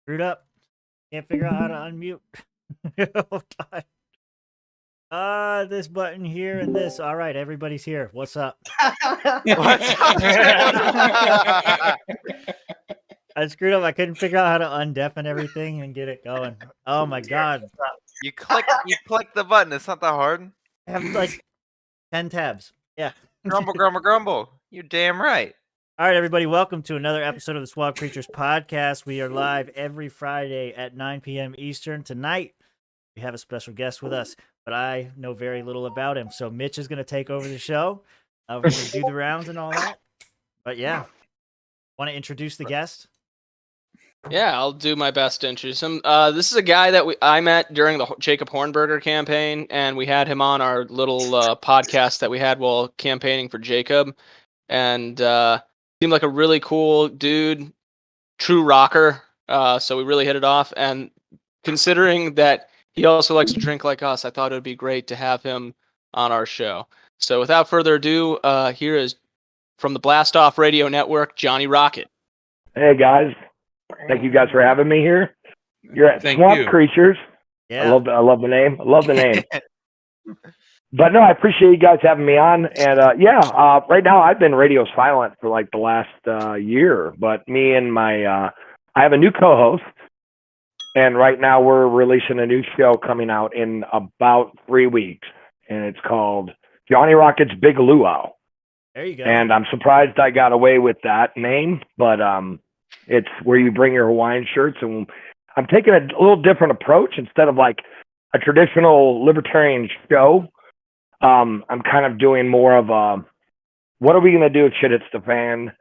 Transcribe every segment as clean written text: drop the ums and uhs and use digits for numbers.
Screwed up. Can't figure out how to unmute. This button here and this. All right, everybody's here. What's up? What's up? I screwed up. I couldn't figure out how to undeafen everything and get it going. Oh my god. You click the button. It's not that hard. I have like 10 tabs. Yeah. Grumble, grumble, grumble. You're damn right. All right, everybody. Welcome to another episode of the Swamp Creatures podcast. We are live every Friday at 9 p.m. Eastern. Tonight, we have a special guest with us, but I know very little about him. So Mitch is going to take over the show. We're going to do the rounds and all that. But yeah, want to introduce the guest? Yeah, I'll do my best to introduce him. This is a guy that I met during the Jacob Hornberger campaign, and we had him on our little podcast that we had while campaigning for Jacob. And seemed like a really cool dude, true rocker. So we really hit it off. And considering that he also likes to drink like us, I thought it would be great to have him on our show. So without further ado, here is from the Blast Off Radio Network, Johnny Rocket. Hey guys, thank you guys for having me here. You're at Swamp Creatures. Yeah, I love the name. I love the name. But no, I appreciate you guys having me on. And right now I've been radio silent for like the last year. But me and I have a new co-host, and right now we're releasing a new show coming out in about 3 weeks, and it's called Johnny Rocket's Big Luau. there you go. And I'm surprised I got away with that name, but it's where you bring your Hawaiian shirts, and I'm taking a little different approach. Instead of like a traditional libertarian show, I'm kind of doing more of a, what are we going to do if shit hits the fan?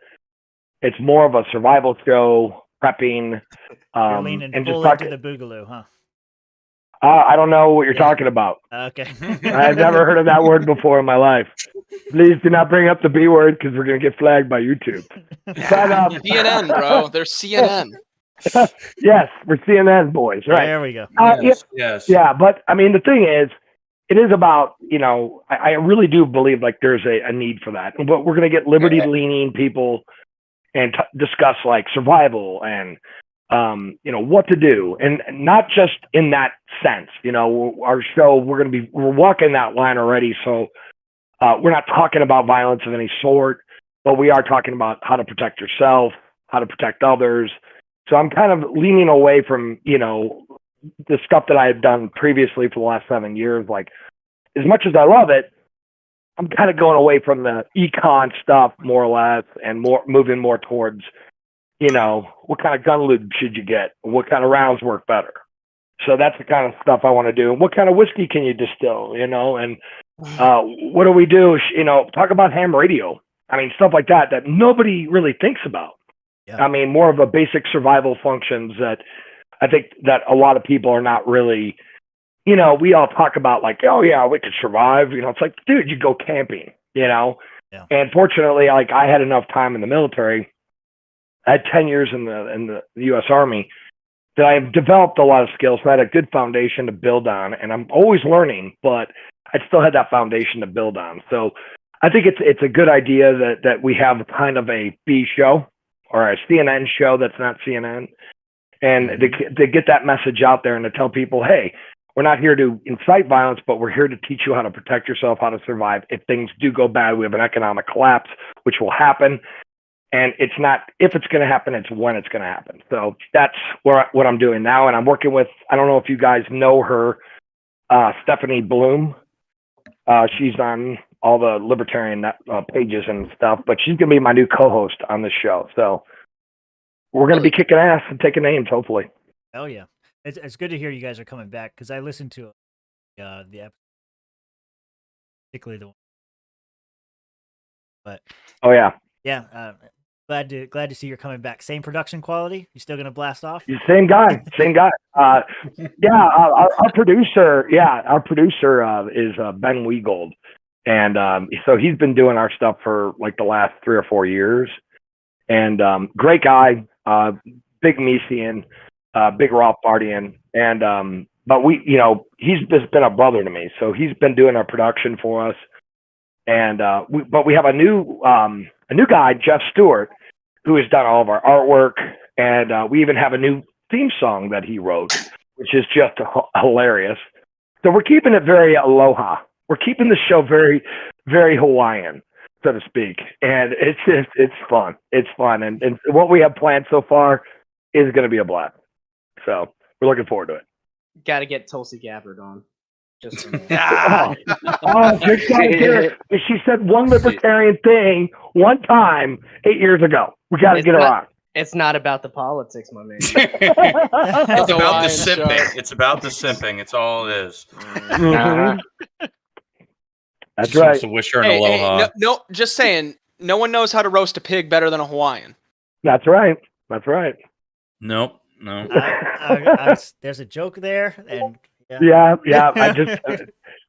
It's more of a survival show, prepping. You're leaning and full just into the boogaloo, huh? I don't know what you're talking about. Okay. I've never heard of that word before in my life. Please do not bring up the B word because we're going to get flagged by YouTube. But, CNN, bro. They're CNN. yes, we're CNN boys, right? There we go. Yes. Yeah, but I mean, the thing is, it is about, I really do believe like there's a need for that. But we're going to get liberty-leaning people and discuss like survival and, what to do. And not just in that sense, our show, we're walking that line already. So we're not talking about violence of any sort, but we are talking about how to protect yourself, how to protect others. So I'm kind of leaning away from, the stuff that I had done previously for the last 7 years. Like, as much as I love it, I'm kind of going away from the econ stuff more or less, and moving more towards, what kind of gun lube should you get? What kind of rounds work better? So that's the kind of stuff I want to do. And what kind of whiskey can you distill? And what do we do? Talk about ham radio. I mean, stuff like that nobody really thinks about. Yeah. I mean, more of a basic survival functions that I think that a lot of people are not really, we all talk about like, oh yeah, we could survive. It's like, dude, you go camping, Yeah. And fortunately, like I had enough time in the military. I had 10 years in the U.S. Army that I've developed a lot of skills. So I had a good foundation to build on, and I'm always learning, but I still had that foundation to build on. So I think it's a good idea that we have kind of a B show or a CNN show that's not CNN. And to get that message out there and to tell people, hey, we're not here to incite violence, but we're here to teach you how to protect yourself, how to survive if things do go bad. We have an economic collapse, which will happen. And it's not if it's going to happen, it's when it's going to happen. So that's what I'm doing now. And I'm working with, I don't know if you guys know her, Stephanie Bloom. She's on all the Libertarian pages and stuff, but she's going to be my new co-host on this show. So we're going to be kicking ass and taking names, hopefully. Oh yeah, it's good to hear you guys are coming back because I listened to the episode, particularly the one. But oh yeah, glad to see you're coming back. Same production quality. You still gonna blast off? Same guy. Our producer, is Ben Wegold, and so he's been doing our stuff for like the last 3 or 4 years, and great guy, big Mesian, big Roth Bardian, and but he's just been a brother to me, so he's been doing our production for us. And but we have a new guy, Jeff Stewart, who has done all of our artwork, and we even have a new theme song that he wrote, which is just hilarious. So we're keeping it very aloha. We're keeping the show very, very Hawaiian, so to speak, and it's fun. It's fun, and what we have planned so far is going to be a blast. So we're looking forward to it. Got to get Tulsi Gabbard on. Just Just gotta get her. She said one libertarian thing one time 8 years ago. We got to get her on. It's not about the politics, my man. It's about the simping. It's about the simping. It's all it is. Mhm. That's Just wants right. to wish her an aloha. no, just saying. No one knows how to roast a pig better than a Hawaiian. That's right. That's right. Nope. No. There's a joke there, and Yeah. I just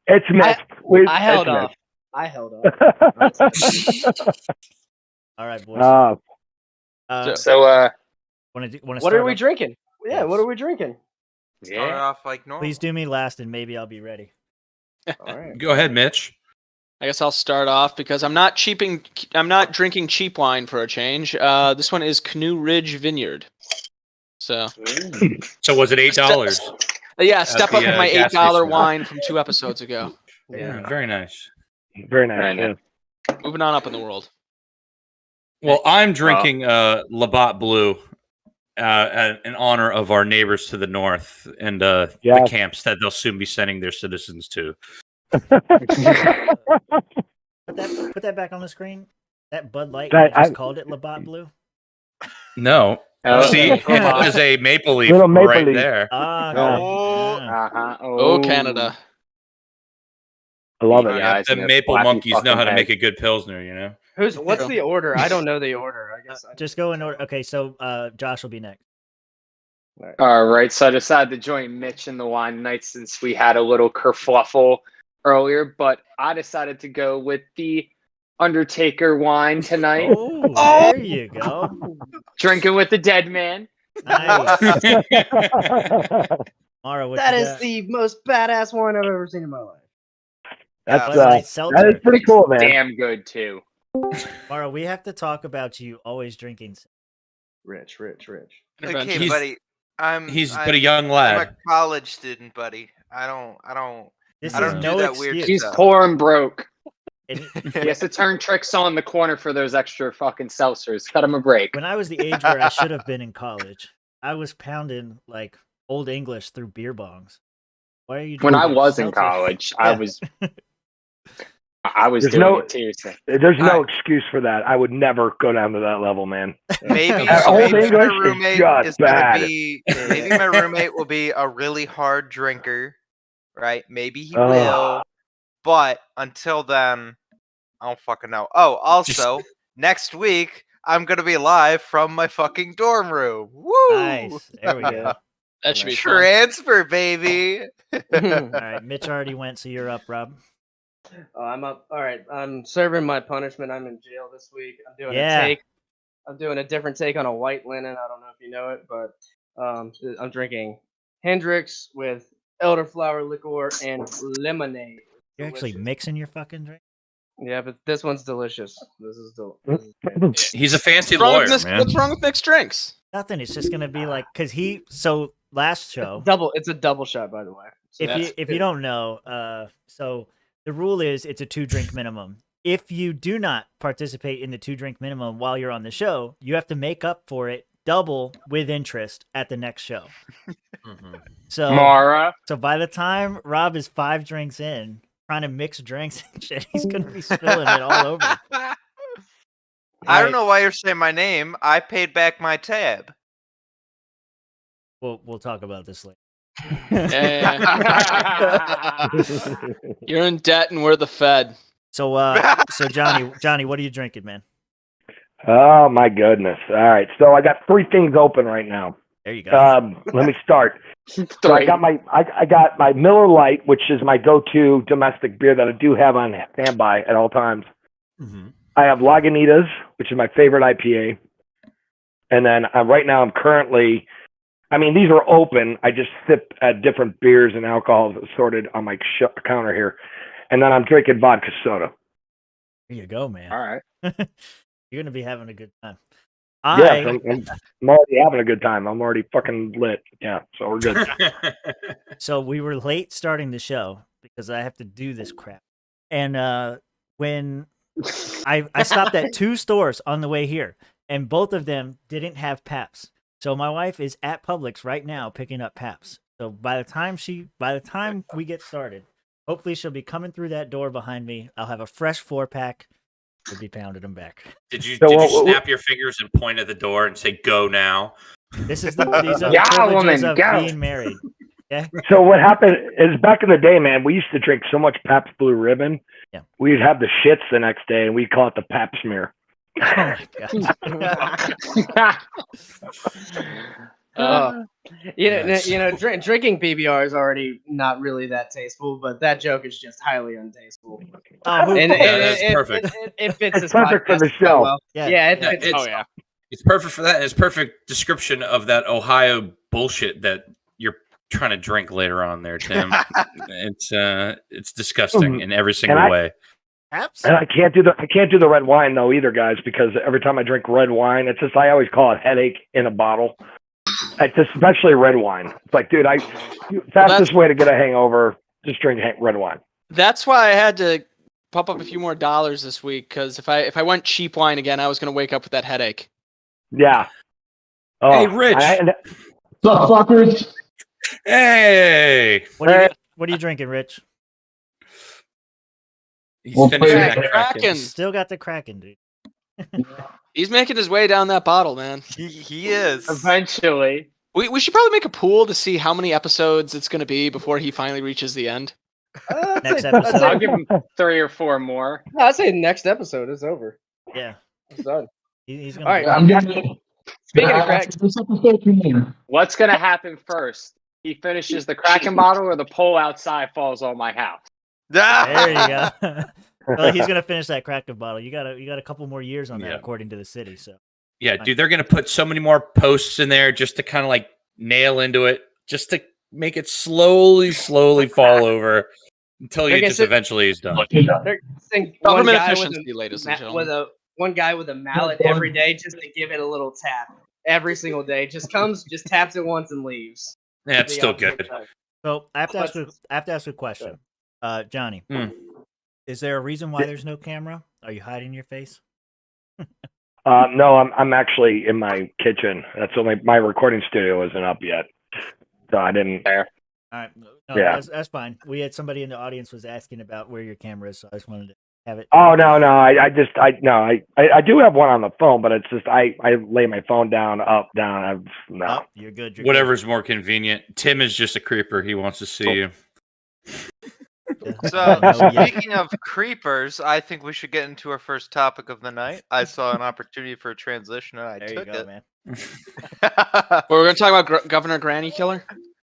it's mixed. I held off. all right, boys. What are we drinking? Yeah, what are we drinking? Start off like normal. Please do me last, and maybe I'll be ready. All right. Go ahead, Mitch. I guess I'll start off because I'm not drinking cheap wine for a change. This one is Canoe Ridge Vineyard. So was it $8? yeah, step up the, with my gas $8 station. wine from 2 episodes ago. Yeah, very nice. Very nice. Yeah. Moving on up in the world. Well, I'm drinking Labatt Blue in honor of our neighbors to the north and the camps that they'll soon be sending their citizens to. Put that back on the screen. That Bud Light called it Labatt Blue. No. See, it is a maple leaf Little maple right leaf. there. Oh, Canada. I love it. Yeah, the maple monkeys know how to make a good Pilsner, you know? What's the order? I don't know the order. I guess Just go in order. Okay, so Josh will be next. All right, so I decided to join Mitch in the wine night since we had a little kerfluffle earlier, but I decided to go with the Undertaker wine tonight. Oh, there you go. Drinking with the dead man. Nice. Mara, what that you is got? the most badass wine I've ever seen in my life. That's Bud Light Seltzer. that is pretty cool, man. Damn good too. Mara, we have to talk about you always drinking. Rich. Okay, He's- buddy. He's I'm but a young I'm lad. a college student, buddy. I don't This I is don't no do that weird excuse. He's poor and broke. And He has to turn tricks on the corner for those extra fucking seltzers. Cut him a break. when I was the age where I should have been in college, I was pounding like old English through beer bongs. Why are you? When I drinking was in seltzer? college, Yeah. I was There's doing no- it seriously. There's no excuse for that. I would never go down to that level, man. maybe Old maybe English my is roommate just is gonna bad. be maybe my roommate will be a really hard drinker, right? Maybe he Oh. will. But until then, I don't fucking know. Oh, also, next week I'm gonna be live from my fucking dorm room. Woo! Nice. There we go. That should be fun. Transfer, baby. All right, Mitch already went, so you're up, Rob. I'm up. All right. I'm serving my punishment. I'm in jail this week. I'm doing Yeah. a take. I'm doing a different take on a white linen. I don't know if you know it, but I'm drinking Hendrix with elderflower liqueur and lemonade. You're actually Delicious. mixing your fucking drink. Yeah, but this one's delicious. This is He's a fancy What's wrong, lawyer, with this, man. what's wrong with mixed drinks? Nothing. It's just gonna be like so last show. double. It's a double shot, by the way. So If you don't know, so the rule is it's a 2-drink minimum. if you do not participate in the 2-drink minimum while you're on the show, you have to make up for it double with interest at the next show. So, Mara. so by the time Rob is 5 drinks in, trying to mix drinks and shit, he's gonna be spilling it all over. I don't know why you're saying my name. I paid back my tab. We'll talk about this later. You're in debt and we're the Fed. So Johnny, what are you drinking, man? Oh my goodness! All right, so I got 3 things open right now. There you go. Let me start. So I got my Miller Lite, which is my go-to domestic beer that I do have on standby at all times. Mm-hmm. I have Lagunitas, which is my favorite IPA, and then right now I'm currently. I mean, these are open. I just sip at different beers and alcohols sorted on my counter here, and then I'm drinking vodka soda. There you go, man. All right. You're gonna be having a good time. Yes, I'm already having a good time. I'm already fucking lit. Yeah, so we're good. So we were late starting the show because I have to do this crap. And when I stopped at 2 stores on the way here, and both of them didn't have Paps. So my wife is at Publix right now picking up Paps. So by the time we get started, hopefully she'll be coming through that door behind me. I'll have a fresh 4-pack. We'll be pounding them back. Did you snap your fingers and point at the door and say "Go now"? These are the privileges of being married. Okay. So what happened is back in the day, man, we used to drink so much Pabst Blue Ribbon. Yeah. We'd have the shits the next day, and we'd call it the Pap smear. Oh my god. Drinking PBR is already not really that tasteful, but that joke is just highly untasteful. That's perfect. It fits. It's perfect for the show. Well. Yeah, it fits. It's perfect for that. It's perfect description of that Ohio bullshit that you're trying to drink later on there, Tim. It's disgusting in every single way. And I can't do the red wine though either, guys, because every time I drink red wine, it's just I always call it headache in a bottle. It's especially red wine. It's like, dude, fastest way to get a hangover, just drink red wine. That's why I had to pump up a few more dollars this week, because if I went cheap wine again, I was going to wake up with that headache. Yeah. Oh, hey, Rich. What's up, fuckers? Hey. What are you drinking, Rich? He's finishing that Kraken. Still got the Kraken, dude. He's making his way down that bottle, man. He is. Eventually. We should probably make a pool to see how many episodes it's going to be before he finally reaches the end. Next episode. I'll give him 3 or 4 more. No, I'd say next episode is over. Yeah. It's done. He's gonna all right. I'm getting. Speaking of Kraken, what's going to happen first? He finishes the Kraken bottle, or the pole outside falls on my house? There you go. Well, he's gonna finish that Kraken bottle. You got a couple more years on that, according to the city. So yeah, dude, they're gonna put so many more posts in there just to kind of like nail into it, just to make it slowly fall over until you just eventually is done. Government efficiency, ladies and gentlemen. One guy with a mallet every day just to give it a little tap every single day. Just taps it once and leaves. Yeah, it's still good. So I have to ask a question, Johnny. Is there a reason why there's no camera? Are you hiding your face? No, I'm actually in my kitchen. That's only my recording studio isn't up yet, so I didn't. All right, no, yeah, that's fine. We had somebody in the audience was asking about where your camera is, so I just wanted to have it. Oh no, I do have one on the phone, but it's just I lay my phone down, up, down. Oh, you're good. Whatever's more convenient. Tim is just a creeper. He wants to see you. So, speaking of creepers, I think we should get into our first topic of the night. I saw an opportunity for a transition, and I took it. Man. Well, we're going to talk about Governor Granny Killer?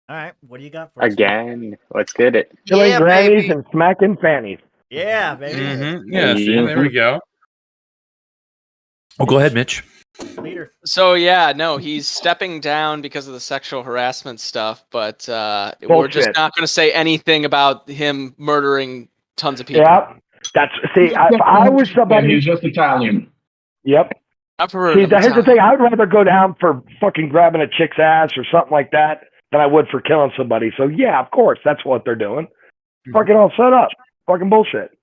All right, what do you got for us? Again, let's get it. Killing grannies and smacking fannies. Yeah, baby. Mm-hmm. Yeah, there we go. Oh, go ahead, Mitch. Leader. So yeah, no, he's stepping down because of the sexual harassment stuff, but we're just not going to say anything about him murdering tons of people. Yeah, I was somebody. He's just Italian. Yep. Here's the thing. I'd rather go down for fucking grabbing a chick's ass or something like that than I would for killing somebody. So yeah, of course, that's what they're doing. Fucking all set up. Fucking bullshit.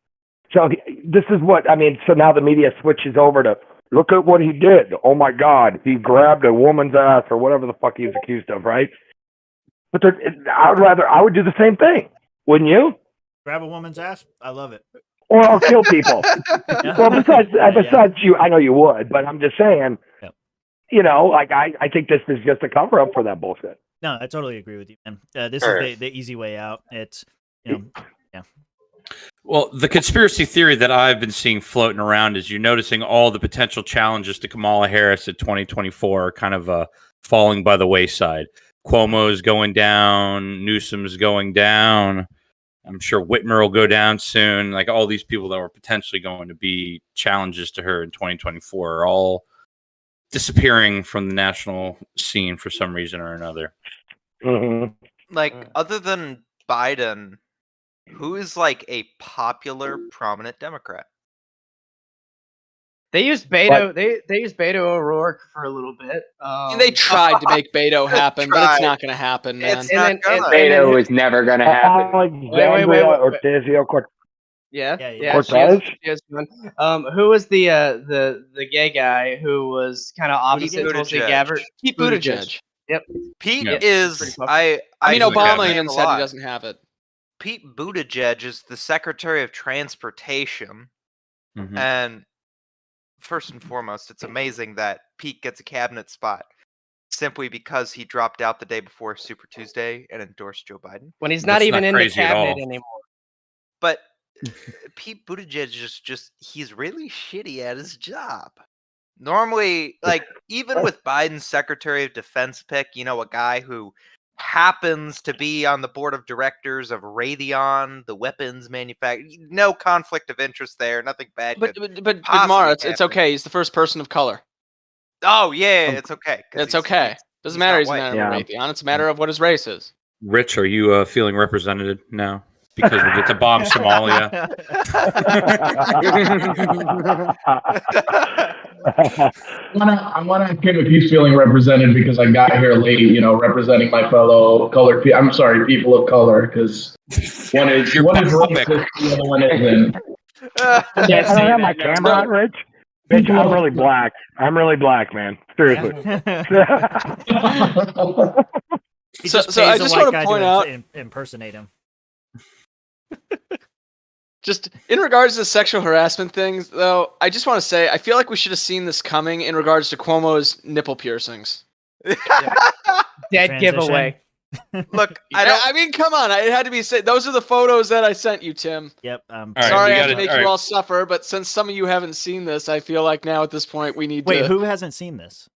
So this is what I mean. So now the media switches over to look at what he did. Oh my God, he grabbed a woman's ass or whatever the fuck he was accused of, right? But I would do the same thing, wouldn't you? Grab a woman's ass. I love it. Or kill people. Yeah. Well, besides you, I know you would, but I'm just saying. Yeah. You know, like I think this is just a cover up for that bullshit. No, I totally agree with you, man. This Sure. is the easy way out. It's yeah. Well, the conspiracy theory that I've been seeing floating around is you're noticing all the potential challenges to Kamala Harris at 2024 are kind of falling by the wayside. Cuomo's going down, Newsom's going down. I'm sure Whitmer will go down soon. Like all these people that were potentially going to be challenges to her in 2024 are all disappearing from the national scene for some reason or another. Mm-hmm. Like, other than Biden, who is like a popular, prominent Democrat? They used Beto. They used Beto O'Rourke for a little bit. They tried to make Beto happen, but it's not going to happen, man. It's not gonna. Beto is never going to happen. Alexandria Ocasio-Cortez. Yeah, Yeah, Cortez? She has one. Who was the gay guy who was kind of opposite Tulsi Buttigieg. Gabbard? Pete Buttigieg. Yep. Pete Yeah. is. Pretty I mean, think Obama that even said he doesn't have it. Pete Buttigieg is the Secretary of Transportation, Mhm. and first and foremost, it's amazing that Pete gets a cabinet spot simply because he dropped out the day before Super Tuesday and endorsed Joe Biden. When he's That's not even not in the crazy at cabinet all. anymore. But Pete Buttigieg is he's really shitty at his job. Normally, like, even with Biden's Secretary of Defense pick, you know, a guy who happens to be on the board of directors of Raytheon, the weapons manufacturer, no conflict of interest there, nothing bad. But possibly Mara, it's happen. okay. He's the first person of color. Oh yeah, it's okay. 'cause It's he's- okay. he's- Doesn't he's matter. not He's a white. man of Yeah. Raytheon. It's a matter of what his race is. Rich, are you feeling represented now? Because we get to bomb Somalia. I want to ask him if he's feeling represented because I got here late, you know, representing my fellow colored people. I'm sorry, people of color, because one is You're racist, biopic. the other one isn't. I don't have my camera on, Rich. Bitch, I'm really black. I'm really black, man. Seriously. He So- just so I pays a just white wanna guy point to out- impersonate him. Just in regards to sexual harassment things, though, I just want to say I feel like we should have seen this coming in regards to Cuomo's nipple piercings. Dead Transition. giveaway. Look, I mean, come on. It had to be said. Those are the photos that I sent you, Tim. Yep. All right, Sorry we I have to gotta- make all you right. all suffer, but since some of you haven't seen this, I feel like now at this point we need Wait, to. who hasn't seen this?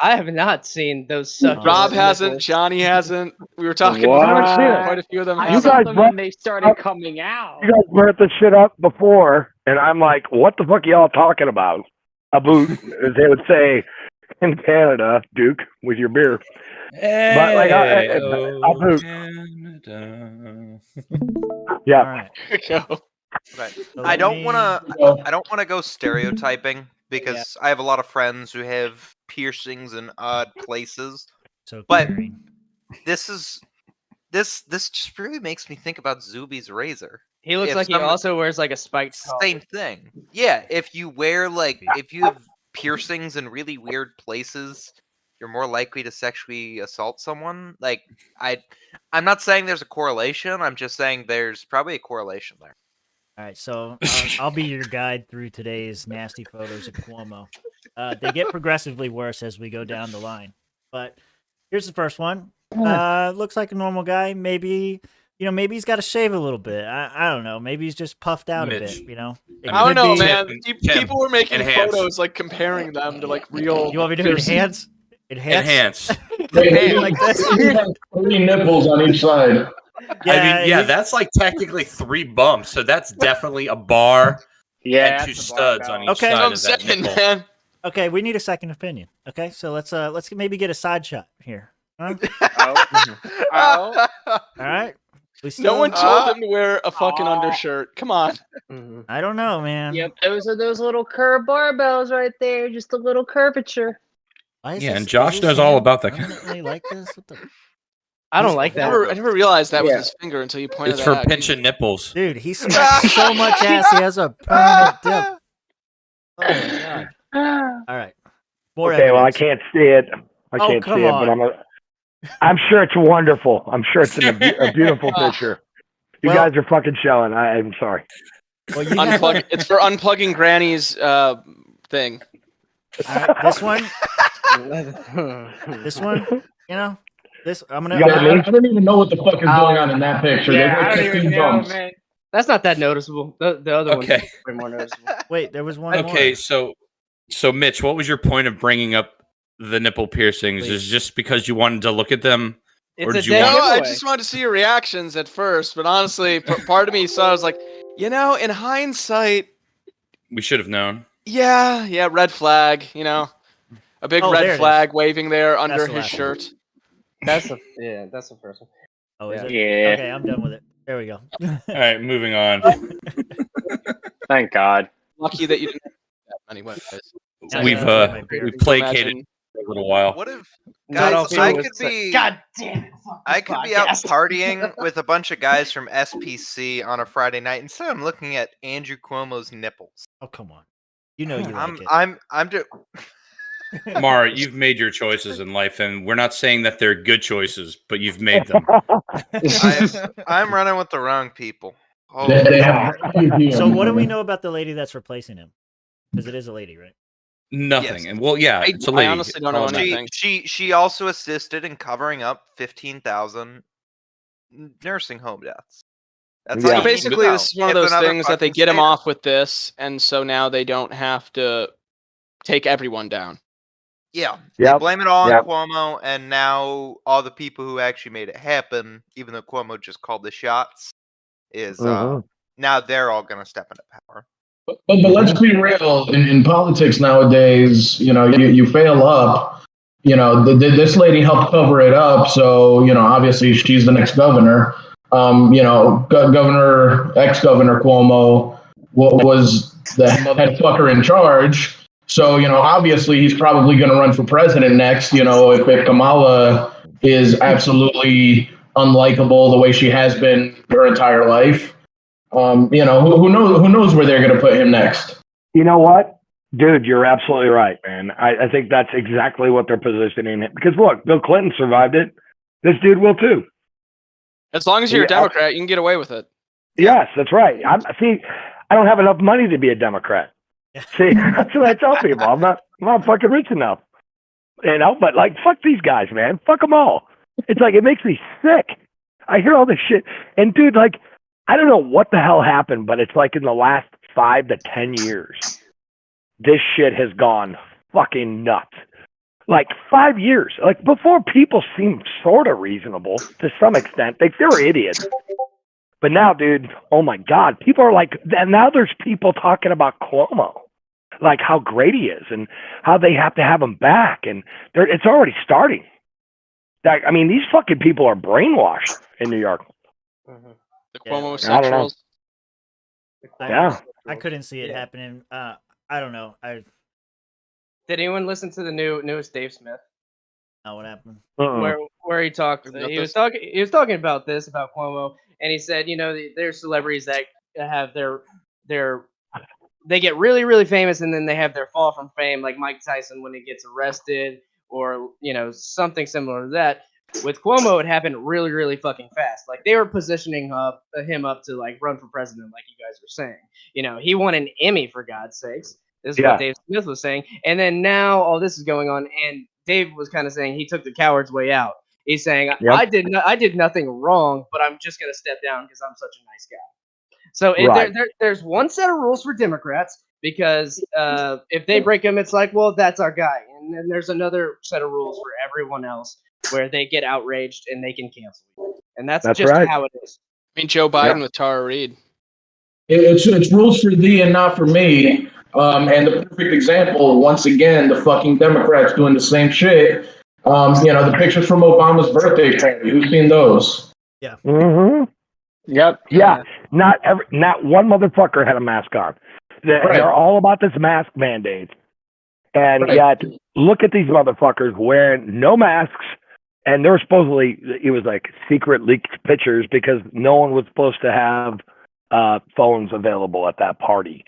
I have not seen those succulent Rob hasn't. nipples. Johnny hasn't. We were talking What? before. Quite a few of them. I You haven't. saw guys them brought- when they started coming out. You guys brought this shit up before, and I'm like, what the fuck are y'all talking about? A boot, as they would say in Canada, Duke, with your beer. But, like, I'll boot. Canada. Yeah. All right. Go. Right. So I let don't me- want to. I don't want to go stereotyping because I have a lot of friends who have piercings in odd places. So But- caring. This just really makes me think about Zuby's razor. He looks If like he some- also wears like a spiked collar. Same thing. Yeah, if you wear if you have piercings in really weird places, you're more likely to sexually assault someone. Like I'm not saying there's a correlation. I'm just saying there's probably a correlation there. All right, so I'll be your guide through today's nasty photos of Cuomo. They get progressively worse as we go down the line. But here's the first one. Looks like a normal guy. Maybe he's got to shave a little bit. I don't know. Maybe he's just puffed out a Mitch. bit. You know. It I don't could know, be- man. Tim, People were making enhance. photos like comparing them to like real. You want me to enhance? Enhance. Like this? 3 nipples on each side. I mean, that's like technically 3 bumps, so that's definitely a bar Yeah, and 2 that's a studs barbell. on each Okay. side I'm of that saying, nipple. man. Okay, we need a second opinion. Okay, so let's maybe get a side shot here. Huh? Oh. All right. We still. No one told him to wear a fucking undershirt. Come on. Mhm. I don't know, man. Yep, those are those little curved barbells right there, just a little curvature. Why is Yeah, this- and Josh is knows this all hand about that. permanently like this? What the? I don't like I that. never realized that with Yeah. his finger until you pointed It's that for out. pinching nipples. Dude, he smacks so much ass. He has a permanent dip. Oh my god! All right, more Okay, well, I evidence. can't see it. I Oh, can't come see it, but on. I'm sure it's wonderful. I'm sure it's a beautiful picture. You Well- guys are fucking showing. I'm sorry. Well, you have Unplug. It's for unplugging Granny's thing. All right, this one. This one. You know, this. I'm gonna. You got I don't even know what the fuck is going on in that picture. Yeah, There's I like don't even 15 know, bumps. man. That's not that noticeable. The other one's Okay. way more noticeable. Wait, there was one Okay, more. so Mitch, what was your point of bringing up the nipple piercings? Please. Is just because you wanted to look at them? It's Or a did you dead want- No, I giveaway. just wanted to see your reactions at first, but honestly, part of me saw I was like, in hindsight, We should have known. yeah, red flag, a big Oh, there it red is. flag waving there under the his last one. shirt. That's the first one. Oh, is it? Yeah. Okay, I'm done with it. There we go. All right, moving on. Thank God. Lucky that you didn't have that many ways. Now We've you gotta get my beer. we placated Imagine- for a little while. What if Not all guys? I people could would say, be. God damn it! fuck I this could be out podcast." partying with a bunch of guys from SPC on a Friday night. Instead, I'm looking at Andrew Cuomo's nipples. Oh, come on. You know you I'm like it. I'm just. Mara, you've made your choices in life, and we're not saying that they're good choices, but you've made them. I'm running with the wrong people. Oh, They have So what do we know about the lady that's replacing him? Because it is a lady, right? Nothing. Yes. And well, yeah, it's a I lady. honestly don't know It's all anything. she also assisted in covering up 15,000 nursing home deaths. That's all Yeah. you need to Basically, know. this is one of It's those another things that they fucking get him statement. off with this, and so now they don't have to take everyone down. Yeah, they Yep. blame it all Yep. on Cuomo, and now all the people who actually made it happen, even though Cuomo just called the shots, is Mhm. now they're all going to step into power. But let's be real. In politics nowadays, you fail up. This lady helped cover it up. So, obviously she's the next governor. Ex-governor Cuomo was the head fucker in charge. So, obviously he's probably going to run for president next. If Kamala is absolutely unlikable the way she has been her entire life. Who knows where they're going to put him next? You know what? Dude, you're absolutely right, man. I think that's exactly what they're positioning it. Because look, Bill Clinton survived it. This dude will too. As long as you're a Yeah. Democrat, you can get away with it. Yes, that's right. I don't have enough money to be a Democrat. See, that's what I tell people. I'm not fucking rich enough. But like, fuck these guys, man. Fuck them all. It's like, it makes me sick. I hear all this shit. And dude, like, I don't know what the hell happened, but it's like in the last 5 to 10 years, this shit has gone fucking nuts. Like 5 years. Like before, people seemed sort of reasonable to some extent. They were idiots. But now, dude, oh my God, people are like, and now there's people talking about Cuomo, like how great he is and how they have to have him back. And it's already starting. Like, I mean, these fucking people are brainwashed in New York. Mhm. The Yeah. Cuomo I don't know. sexuals. Yeah. I couldn't see it Yeah. happening. I don't know. Did anyone listen to the newest Dave Smith? Know what happened. Where he talked? About He was this? talking about this about Cuomo, and he said, there's celebrities that have their they get really really famous, and then they have their fall from fame, like Mike Tyson when he gets arrested, or something similar to that. With Cuomo, it happened really really fucking fast. Like they were positioning him up to like run for president, like you guys were saying. He won an Emmy for God's sakes. This is Yeah. what Dave Smith was saying, and then now all this is going on, and Dave was kind of saying he took the coward's way out. He's saying, Yep. I did nothing wrong, but I'm just gonna step down because I'm such a nice guy. So Right. there's one set of rules for Democrats because if they break them, it's like, well, that's our guy, and then there's another set of rules for everyone else where they get outraged and they can cancel you, and that's That's just right. how it is. I mean, Joe Biden with Tara Reid. It's rules for thee and not for me. And the perfect example, once again, the fucking Democrats doing the same shit. The pictures from Obama's birthday party. Who's seen those? Mm-hmm. Yep. Yeah. Not one motherfucker had a mask on. They're all about this mask mandate. And Right. yet, look at these motherfuckers wearing no masks and there were supposedly, it was like secret leaked pictures because no one was supposed to have phones available at that party.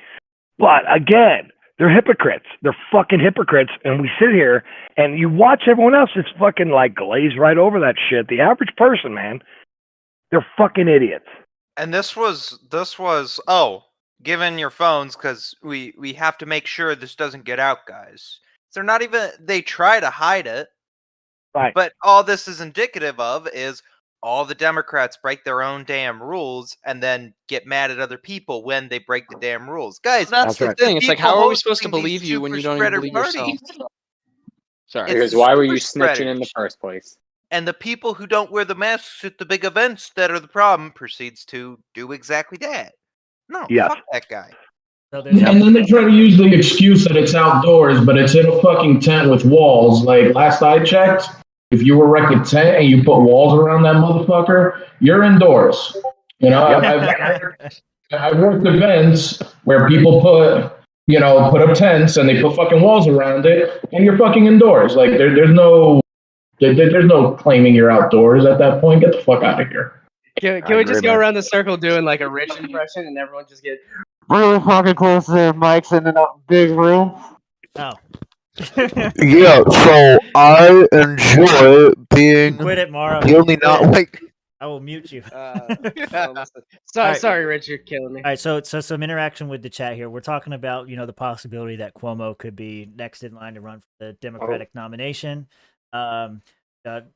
But again, they're hypocrites. They're fucking hypocrites. And we sit here and you watch everyone else just fucking like glaze right over that shit. The average person, man, they're fucking idiots. And this was given your phones because we have to make sure this doesn't get out, guys. They're not even, they try to hide it. Right. But all this is indicative of is all the Democrats break their own damn rules and then get mad at other people when they break the damn rules. Guys, That's the right. thing. It's like, people how are we supposed to hosting believe these you when you don't even super believe spreader yourself? parties. Sorry. It's Because the why were you super snitching in the spreaders. first place? And the people who don't wear the masks at the big events that are the problem proceeds to do exactly that. No, Yes. fuck that guy. So there's And then they try to use the excuse that it's outdoors, but it's in a fucking tent with walls. Like last I checked, if you erect a tent and you put walls around that motherfucker, you're indoors. You know, I've worked events where people put up tents and they put fucking walls around it, and you're fucking indoors. Like there's no claiming you're outdoors at that point. Get the fuck out of here. Can I we agree, just go man. around the circle doing like a Rich impression and everyone just get really fucking close to their mics in a big room? Oh. Yeah, so I enjoy being Quit it, Mara. the only Quit not it. like. I will mute you. Sorry, sorry, Rich, you're killing me. All right, so some interaction with the chat here. We're talking about, the possibility that Cuomo could be next in line to run for the Democratic nomination.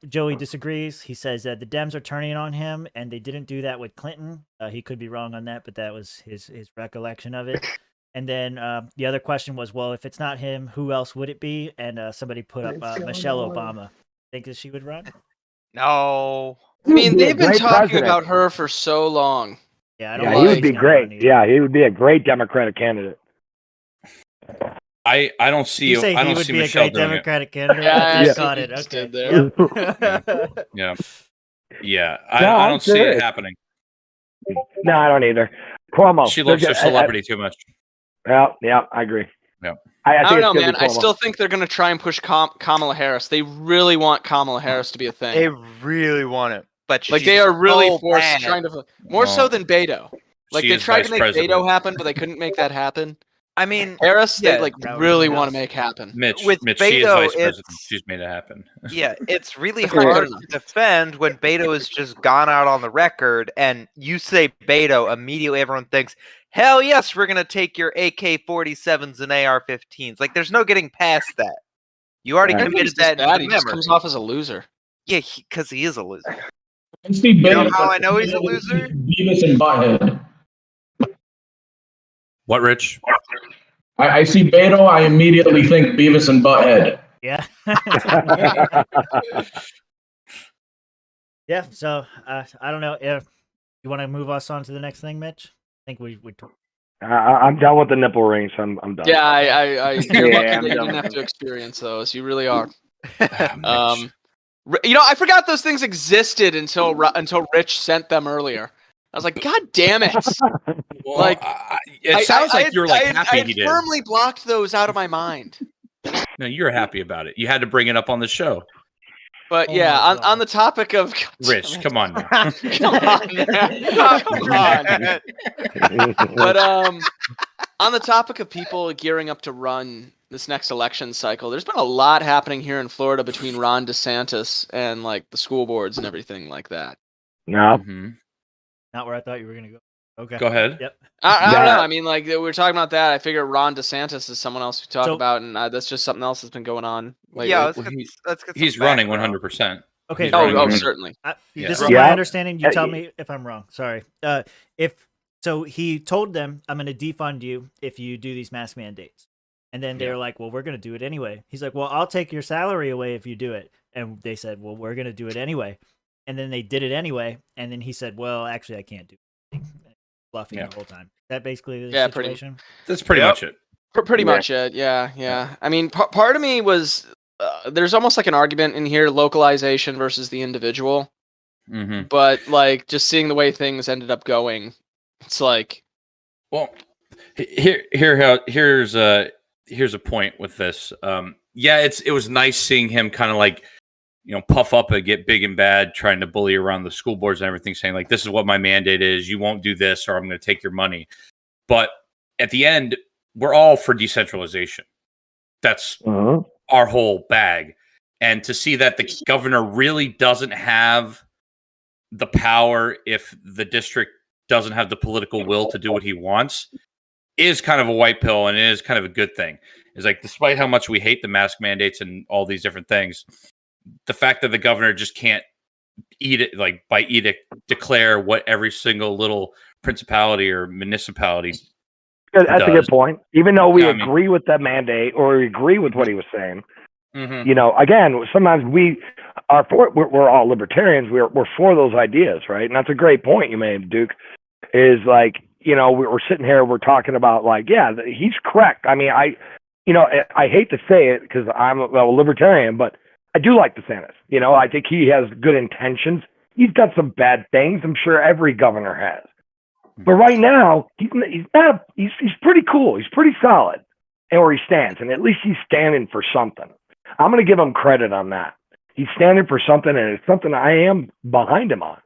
Joey disagrees. He says that the Dems are turning on him, and they didn't do that with Clinton. He could be wrong on that, but that was his recollection of it. And then the other question was, well, if it's not him, who else would it be? And somebody put up Michelle Obama. Think that she would run? No. I mean, they've been Great talking president. about her for so long. Yeah, I don't Yeah, know he if would he's be gonna run great. either. Yeah, he would be a great Democratic candidate. I don't see You say I he don't would see be a Michelle great doing Democratic candidate? Yeah, I yeah. got it. You just Okay. did there. Yeah. No, I I'm don't see it serious. happening. No, I don't either. Cuomo. She loves her celebrity too much. Yeah, I agree. Yeah. I I think don't know, it's gonna man. be I Cuomo. still think they're going to try and push Kamala Harris. They really want Kamala Harris to be a thing. They really want it. But Like, she's they are really so forced bad. trying to... More so Well, than Beto. Like, she they is tried vice to make president. Beto happen, but they couldn't make that happen. I mean, Harris, yeah, they, like, that would really be want to nice. make happen. Mitch, with she is Beto, vice president. it's- She's made it happen. yeah, it's really That's not good hard enough. to defend when Beto has just gone out on the record and you say Beto, immediately everyone thinks, hell yes, we're going to take your AK-47s and AR-15s. Like, there's no getting past that. You already Right. I think he's committed just that into bad. the He just memory. comes off as a loser. Yeah, because he is a loser. I see You know Beto- how I know he's a loser? Beavis and Butthead. What, Rich? I see Beto, I immediately think Beavis and Butthead. Yeah. Yeah. So I don't know if you want to move us on to the next thing, Mitch. I think we I'm done with the nipple rings. I'm done. Yeah, you're Yeah, lucky I'm that you done didn't with have to him. experience those. You really are. Mitch. I forgot those things existed until Rich sent them earlier. I was like, God damn it! Well, like, it sounds like you're like happy I he did. firmly blocked those out of my mind. No, you're happy about it. You had to bring it up on the show. But Oh yeah, my on God. the topic of God damn Rich, it. come on now. Come on, man. Come on. But on the topic of people gearing up to run this next election cycle, there's been a lot happening here in Florida between Ron DeSantis and like the school boards and everything like that. No. Mhm. not where I thought you were gonna go. Okay. Go ahead. Yep. I don't That- know. I mean, like we were talking about that. I figure Ron DeSantis is someone else we talk So- about, and that's just something else that's been going on lately. Yeah, Well, let's get He's some running background. 100%. Okay. He's so- running Oh, 100%. certainly. Yeah. This is Yeah. my understanding. You tell Uh, me if I'm wrong. Sorry. So he told them, I'm going to defund you if you do these mask mandates. And then they were like, well, we're going to do it anyway. He's like, well, I'll take your salary away if you do it. And they said, well, we're going to do it anyway. And then they did it anyway. And then he said, well, actually, I can't do it. Bluffing Yeah. the whole time. Is that basically the Yeah, pretty- situation? That's pretty Yep. much it. Pretty Yeah. much it. Yeah. I mean, part of me was there's almost like an argument in here: localization versus the individual. hmm But like, just seeing the way things ended up going, it's like, Well, here's a point with this. Yeah, it was nice seeing him kind of like puff up and get big and bad, trying to bully around the school boards and everything, saying like, this is what my mandate is. You won't do this or I'm going to take your money. But at the end, we're all for decentralization. That's our whole bag. And to see that the governor really doesn't have the power if the district doesn't have the political will to do what he wants is kind of a white pill, and it is kind of a good thing. It's like, despite how much we hate the mask mandates and all these different things, the fact that the governor just can't by edict declare what every single little principality or municipality That's a good point. Even though we Yeah, agree with that mandate or we agree with what he was saying, Mhm. Again, sometimes we're all libertarians. We're for those ideas, right? And that's a great point you made, Duke. Is like, we're sitting here, we're talking about like, yeah, he's correct. I mean, I hate to say it because I'm a libertarian, but I do like DeSantis. I think he has good intentions. He's done some bad things. I'm sure every governor has. But right now, he's pretty cool. He's pretty solid, and where he stands, and at least he's standing for something. I'm going to give him credit on that. He's standing for something, and it's something I am behind him on.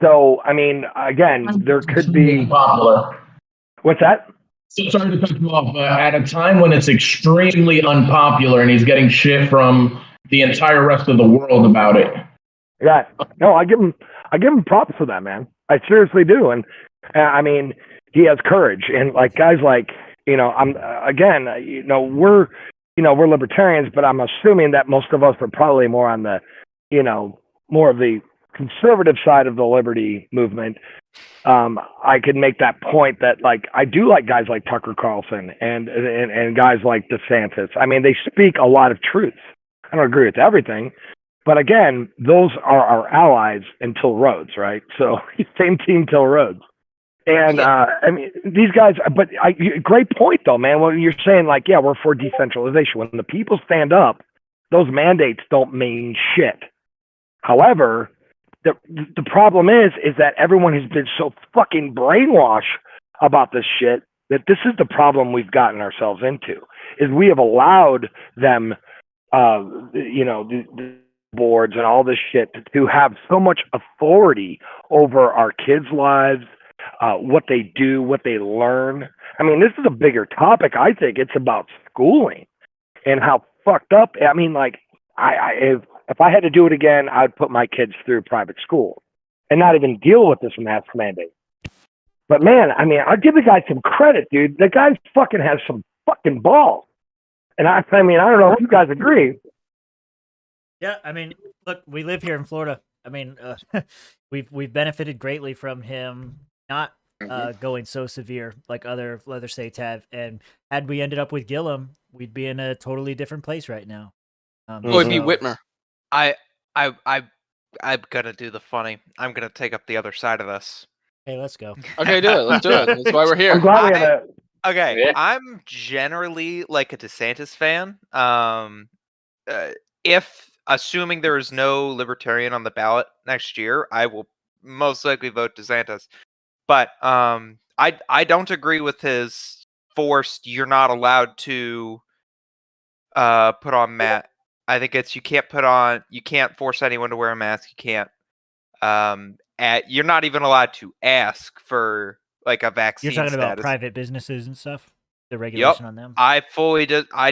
So, I mean, again, there could be popular. What's that? So sorry to cut you off. At a time when it's extremely unpopular, and he's getting shit from the entire rest of the world about it. Yeah, no, I give him props for that, man. I seriously do, and I mean, he has courage, and like guys like we're libertarians, but I'm assuming that most of us are probably more on the more of the conservative side of the liberty movement. I could make that point that like I do like guys like Tucker Carlson and guys like DeSantis. I mean, they speak a lot of truths. I don't agree with everything, but again, those are our allies until Rhodes, right? So same team till Rhodes. And I mean, these guys. But great point though, man. When you're saying like, yeah, we're for decentralization. When the people stand up, those mandates don't mean shit. However, the problem is that everyone has been so fucking brainwashed about this shit that this is the problem we've gotten ourselves into. Is we have allowed them, the boards and all this shit to have so much authority over our kids' lives, what they do, what they learn. I mean, this is a bigger topic. I think it's about schooling and how fucked up. I mean, like, if I had to do it again, I'd put my kids through private school and not even deal with this mask mandate. But man, I mean, I'll give the guy some credit, dude. The guy fucking has some fucking balls. And I mean, I don't know if you guys agree. Yeah, I mean, look, we live here in Florida. I mean, we've benefited greatly from him not going so severe like other states have. And had we ended up with Gillum, we'd be in a totally different place right now. It'd be Whitmer. I'm gonna do the funny. I'm gonna take up the other side of this. Hey, let's go. Okay, do it. Let's do it. That's why we're here. I'm glad we have Okay, Yeah. I'm generally like a DeSantis fan. If assuming there is no Libertarian on the ballot next year, I will most likely vote DeSantis. But I don't agree with his forced. You're not allowed to put on mask. I think it's you can't force anyone to wear a mask. You can't. You're not even allowed to ask for like a vaccine. You're talking about status. private businesses and stuff. The regulation on them. I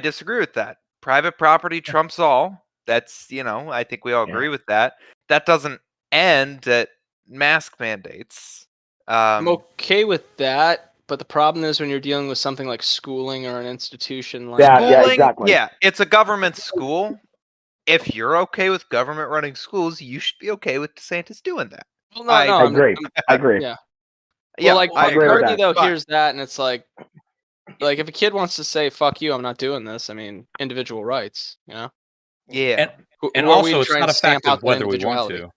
disagree with that. Private property trumps all. That's I think we all agree with that. That doesn't end at mask mandates. I'm okay with that, but the problem is when you're dealing with something like schooling or an institution like schooling, exactly. Yeah, it's a government school. If you're okay with government running schools, you should be okay with DeSantis doing that. Well, no, I agree. I agree. Yeah. Yeah, Well, like I agree part with of me though that. hears that, and it's like if a kid wants to say "fuck you," I'm not doing this. I mean, individual rights, Yeah. And Who are we also, it's trying not to a stamp fact of out that whether we want individuality? to.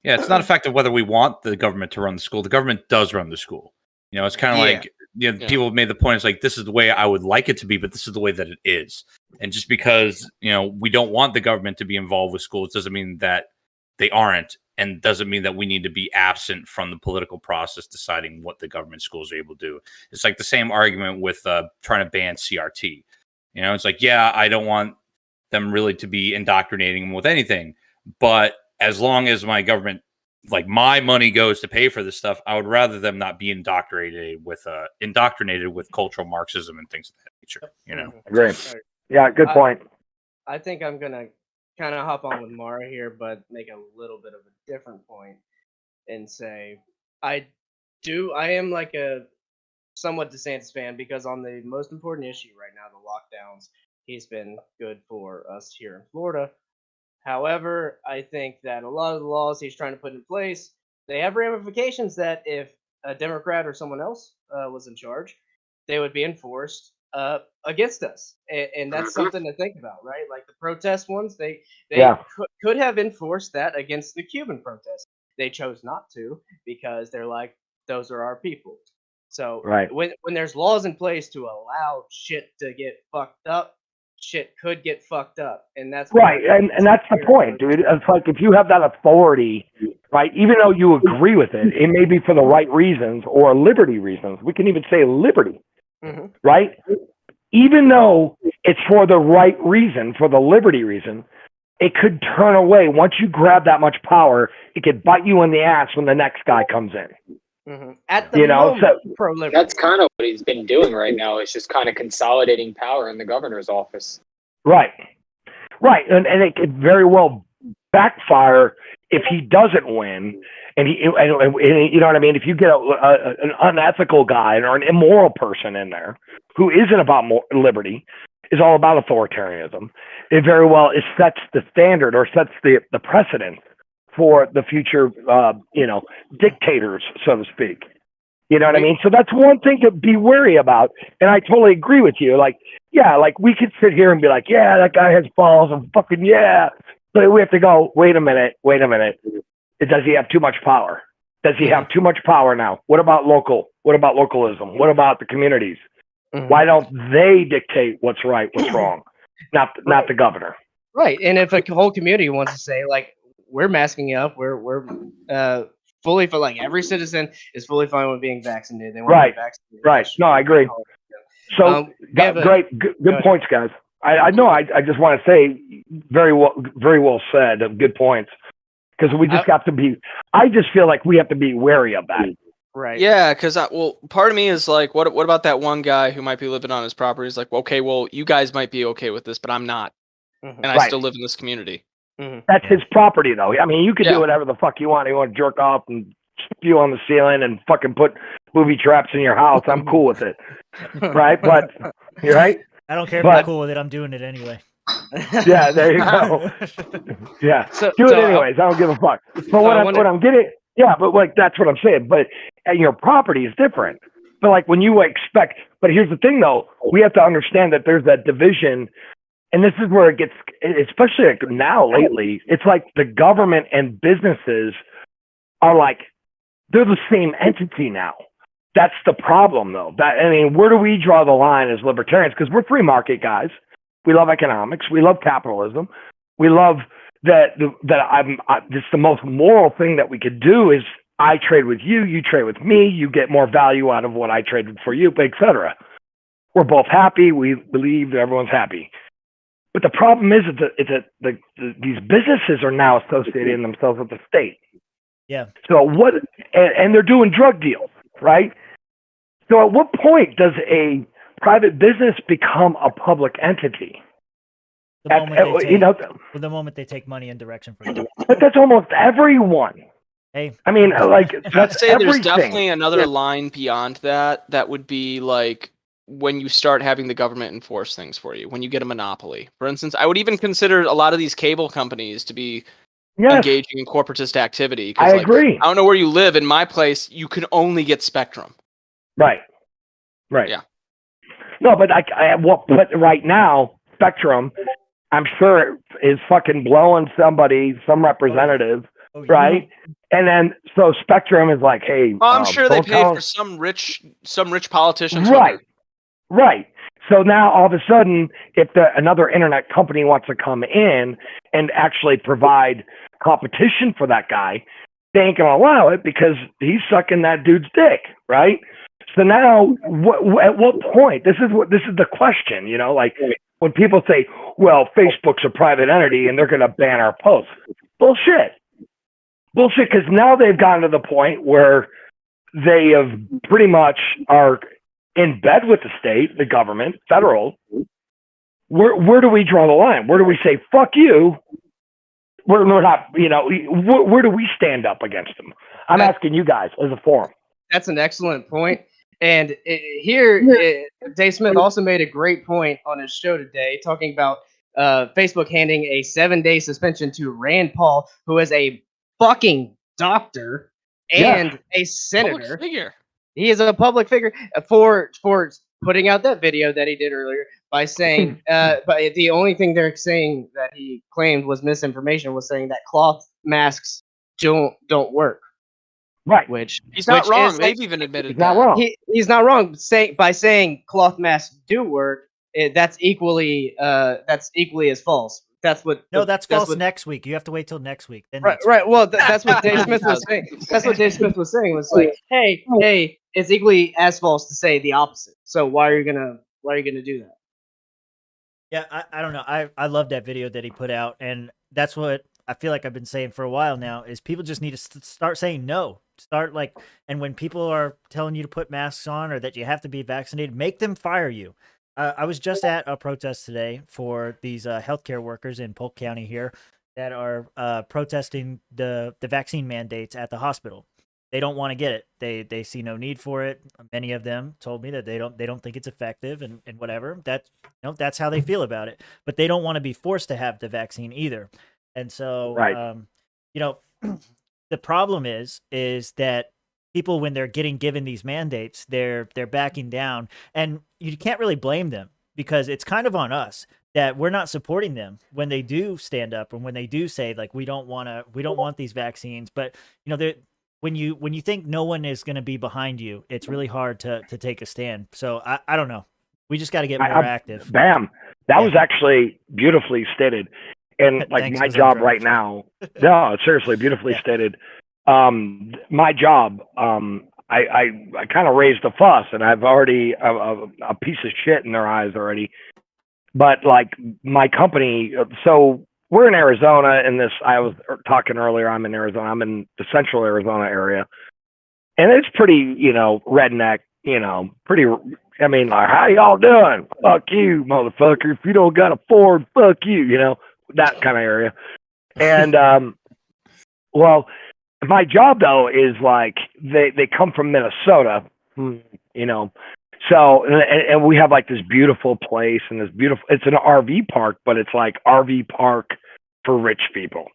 Yeah, it's not a fact of whether we want the government to run the school. The government does run the school. It's kind of like people have made the point. It's like, this is the way I would like it to be, but this is the way that it is. And just because we don't want the government to be involved with schools doesn't mean that they aren't, and doesn't mean that we need to be absent from the political process deciding what the government schools are able to do. It's like the same argument with trying to ban CRT. It's like, yeah, I don't want them really to be indoctrinating them with anything, But as long as my government, like my money goes to pay for this stuff, I would rather them not be indoctrinated with cultural Marxism and things of that nature. You know, Agree. Yeah, good point. I think I'm gonna kind of hop on with Mara here, but make a little bit of a different point and say I am like a somewhat DeSantis fan because on the most important issue right now, the lockdowns, he's been good for us here in Florida. However, I think that a lot of the laws he's trying to put in place, they have ramifications that if a Democrat or someone else was in charge, they would be enforced against us, and that's something to think about, right? Like the protest ones, they could have enforced that against the Cuban protests. They chose not to because they're like, those are our people. So when there's laws in place to allow shit to get fucked up, shit could get fucked up, and that's right. And that's the point, dude. It's like if you have that authority, right? Even though you agree with it, it may be for the right reasons or liberty reasons. We can even say liberty, right? Even though it's for the right reason, for the liberty reason, it could turn away. Once you grab that much power, it could bite you in the ass when the next guy comes in. At the moment, that's kind of what he's been doing right now. It's just kind of consolidating power in the governor's office. Right. And it could very well backfire if he doesn't win. And you know what I mean? If you get an unethical guy or an immoral person in there who isn't about liberty, is all about authoritarianism, it very well sets the standard or sets the precedent for the future, dictators, so to speak. You know what I mean? So that's one thing to be wary about. And I totally agree with you. Like, yeah, like we could sit here and be like, yeah, that guy has balls and fucking yeah. But we have to go, wait a minute. Does he have too much power? Does he have too much power now? What about localism? What about the communities? Why don't they dictate what's right, what's wrong? Not the governor. Right. And if a whole community wants to say, like, we're masking up, we're fully for like every citizen is fully fine with being vaccinated. They want to be vaccinated. Right. No, I agree. So good points, guys. I know. I just want to say very well said. Good points. Because we just got to be. I just feel like we have to be wary of that. Right. Yeah, because part of me is like, what about that one guy who might be living on his property? He's like, okay, well, you guys might be okay with this, but I'm not, and I still live in this community. That's his property, though. I mean, you can do whatever the fuck you want. You want to jerk off and spew on the ceiling and fucking put booby traps in your house. I'm cool with it, right? But you're right. I don't care if you're cool with it. I'm doing it anyway. Yeah, there you go. Yeah, do it anyways. I don't give a fuck. But what I'm getting, but like that's what I'm saying. But your property is different. But like when you expect, but here's the thing, though. We have to understand that there's that division. And this is where it gets, especially like now lately, it's like the government and businesses are like, they're the same entity now. That's the problem, though. Where do we draw the line as libertarians? Because we're free market guys. We love economics. We love capitalism. We love that it's the most moral thing that we could do is I trade with you, you trade with me, you get more value out of what I traded for you, etc. We're both happy. We believe that everyone's happy. But the problem is that these businesses are now associating themselves with the state. Yeah. So and they're doing drug deals, right? So at what point does a private business become a public entity? The moment they take money and direction from you. But that's almost everyone. Hey, I mean, like I'd say there's definitely another line beyond that. That would be like when you start having the government enforce things for you, when you get a monopoly. For instance, I would even consider a lot of these cable companies to be engaging in corporatist activity. I agree. I don't know where you live. In my place, you can only get Spectrum. Right. Yeah. No, but but right now, Spectrum, I'm sure is fucking blowing some representative, right? And then so Spectrum is like, hey, I'm sure they paid for some rich politicians. Right. So now all of a sudden, if another internet company wants to come in and actually provide competition for that guy, they ain't gonna allow it because he's sucking that dude's dick, right? So now, at what point? This is the question, like when people say, "Well, Facebook's a private entity and they're gonna ban our posts." Bullshit. Bullshit, because now they've gotten to the point where they have pretty much are in bed with the state, the government, federal. Where do we draw the line? Where do we say, fuck you? We're not, where do we stand up against them? I'm asking you guys as a forum. That's an excellent point. And Dave Smith also made a great point on his show today, talking about Facebook handing a 7-day suspension to Rand Paul, who is a fucking doctor and a senator. Public figure. He is a public figure for putting out that video that he did earlier by saying, but the only thing they're saying that he claimed was misinformation was saying that cloth masks don't work. Right. Which he's not wrong. Is, They've even admitted he's not wrong. He's not wrong. By saying cloth masks do work, that's equally as false. That's false next week. You have to wait till next week. Then right. Well, that's what Dave Smith was saying. That's what Dave Smith was saying. Was like, hey, it's equally as false to say the opposite. So why are you gonna do that? Yeah, I don't know. I love that video that he put out, and that's what I feel like I've been saying for a while now. Is people just need to start saying no. And when people are telling you to put masks on or that you have to be vaccinated, make them fire you. I was just at a protest today for these healthcare workers in Polk County here that are protesting the vaccine mandates at the hospital. They don't want to get it. They see no need for it. Many of them told me that they don't think it's effective and whatever. That's how they feel about it. But they don't want to be forced to have the vaccine either. And so, the problem is that people, when they're given these mandates, they're backing down, and you can't really blame them because it's kind of on us that we're not supporting them when they do stand up and when they do say like we don't want these vaccines. But when you think no one is going to be behind you, it's really hard to take a stand. So I don't know. We just got to get more active. Bam. That was actually beautifully stated. And like my job right now, no, seriously, beautifully stated. My job, I kind of raised a fuss, and I've already a piece of shit in their eyes already. But like my company, so we're in Arizona. In this, I was talking earlier. I'm in Arizona. I'm in the central Arizona area, and it's pretty, redneck. Pretty. I mean, like, how y'all doing? Fuck you, motherfucker. If you don't got a Ford, fuck you. That kind of area. And well, my job though is like they come from Minnesota, so and we have like this beautiful place and it's an RV park, but it's like RV park for rich people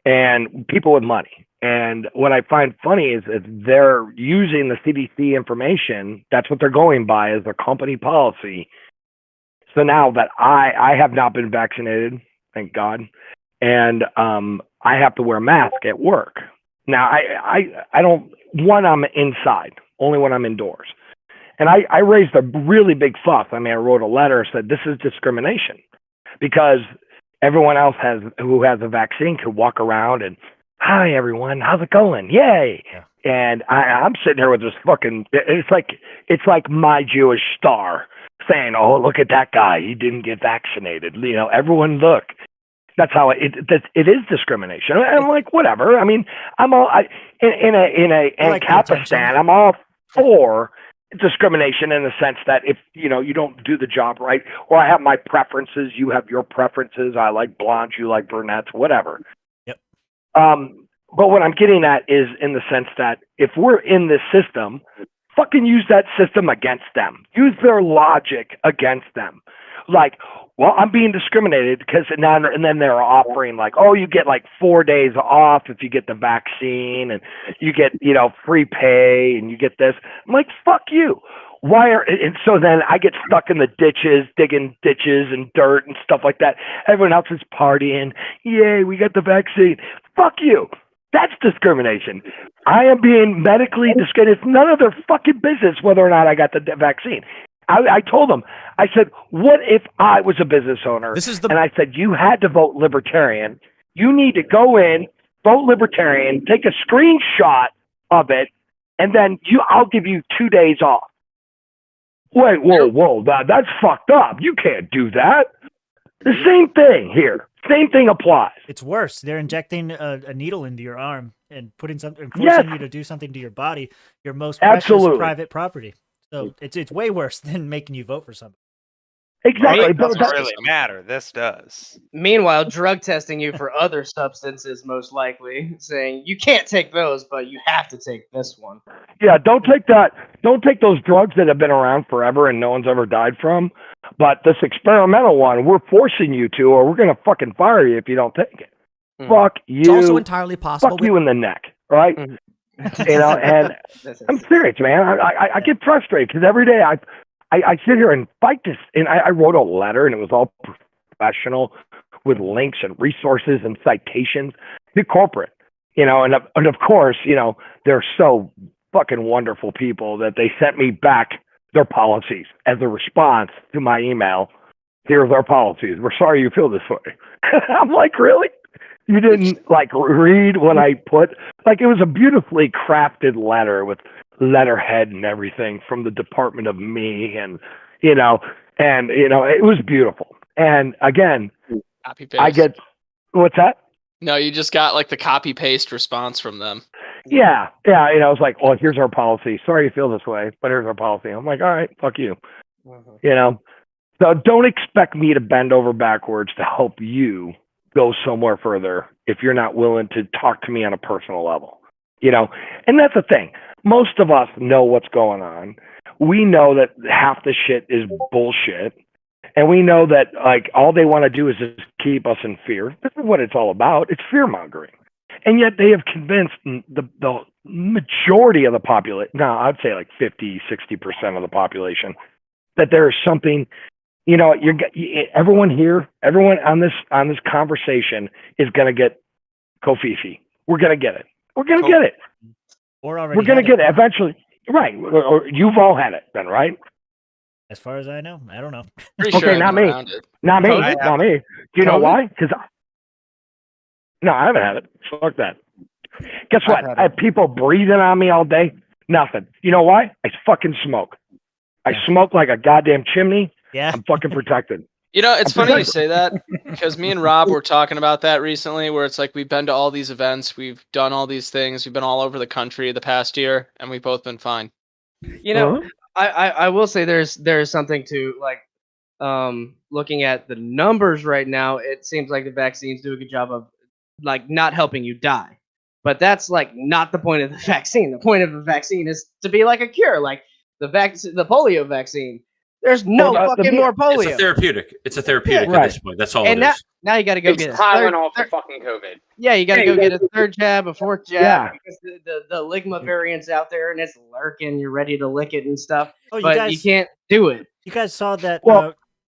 and people with money. And what I find funny is that they're using the CDC information. That's what they're going by as their company policy. So now that I have not been vaccinated, thank God, and I have to wear a mask at work. Now I don't. One, I'm inside. Only when I'm indoors. And I raised a really big fuss. I mean, I wrote a letter, said this is discrimination because everyone else who has a vaccine could walk around and, hi everyone, how's it going? Yay! Yeah. And I'm sitting here with this fucking. It's like my Jewish star saying, oh, look at that guy, he didn't get vaccinated. Everyone look. That's how it is discrimination. And I'm like, whatever. I mean, I'm all in Ancapistan. I'm all for discrimination in the sense that if you don't do the job right, or I have my preferences, you have your preferences. I like blondes, you like brunettes, whatever. Yep. But what I'm getting at is in the sense that if we're in this system, fucking use that system against them. Use their logic against them. Like, well, I'm being discriminated because and then they're offering like, oh, you get like 4 days off if you get the vaccine, and you get free pay, and you get this. I'm like, fuck you. And so then I get stuck in the ditches, digging ditches and dirt and stuff like that. Everyone else is partying. Yay, we got the vaccine. Fuck you. That's discrimination. I am being medically discriminated. It's none of their fucking business whether or not I got the vaccine. I told them, I said, what if I was a business owner? And I said, you had to vote Libertarian. You need to go in, vote Libertarian, take a screenshot of it, and then I'll give you 2 days off. Wait, whoa, that's fucked up. You can't do that. The same thing here. Same thing applies. It's worse. They're injecting a needle into your arm and putting something, and forcing you to do something to your body, your most precious private property. So it's way worse than making you vote for something. Exactly. It doesn't really matter. This does. Meanwhile, drug testing you for other substances, most likely, saying you can't take those, but you have to take this one. Yeah, don't take that. Don't take those drugs that have been around forever and no one's ever died from. But this experimental one, we're forcing you to, or we're gonna fucking fire you if you don't take it. Fuck you. It's also entirely possible. Fuck you in the neck, right? You know, and I'm serious, man. I get frustrated because every day I sit here and fight this, and I wrote a letter, and it was all professional with links and resources and citations to corporate, you know, and of course, you know, they're so fucking wonderful people that they sent me back their policies as a response to my email. Here's our policies. We're sorry you feel this way. I'm like, really? You didn't like read what I put? Like, it was a beautifully crafted letter with letterhead and everything from the Department of Me, and it was beautiful. And again, copy paste. I get what's that? No, you just got like the copy paste response from them. Yeah, you know, it's like, well, here's our policy. Sorry you feel this way, but here's our policy. I'm like, all right, fuck you. You know, so don't expect me to bend over backwards to help you go somewhere further if you're not willing to talk to me on a personal level. You know, and that's the thing. Most of us know what's going on. We know that half the shit is bullshit. And we know that, like, all they want to do is just keep us in fear. This is what it's all about. It's fear mongering. And yet they have convinced the majority of the population, no, I'd say like 50, 60% of the population, that there is something, you know, everyone here, everyone on this conversation is going to get Kofifi. We're going to get it. We're going to get it. Or already We're going to get it eventually. Right. Or you've all had it then, right? As far as I know, I don't know. Okay, sure, not me. Not me. Not me. Do you know why? Because no, I haven't had it. Fuck that. Guess what? I have people breathing on me all day. Nothing. You know why? I fucking smoke. I smoke like a goddamn chimney. Yeah. I'm fucking protected. You know, it's funny you say that because me and Rob were talking about that recently, where it's like we've been to all these events, we've done all these things, we've been all over the country the past year, and we've both been fine. You know, I will say there's something to like looking at the numbers right now. It seems like the vaccines do a good job of like not helping you die, but that's like not the point of the vaccine. The point of the vaccine is to be like a cure, like the polio vaccine. There's no fucking more polio. It's a therapeutic. It's a therapeutic at this point. That's all it is. Now you got to go get Tylenol for fucking COVID. Yeah, you got to go get a third jab, a fourth jab, because the Ligma variant's out there and it's lurking. You're ready to lick it and stuff, but you can't do it. You guys saw that.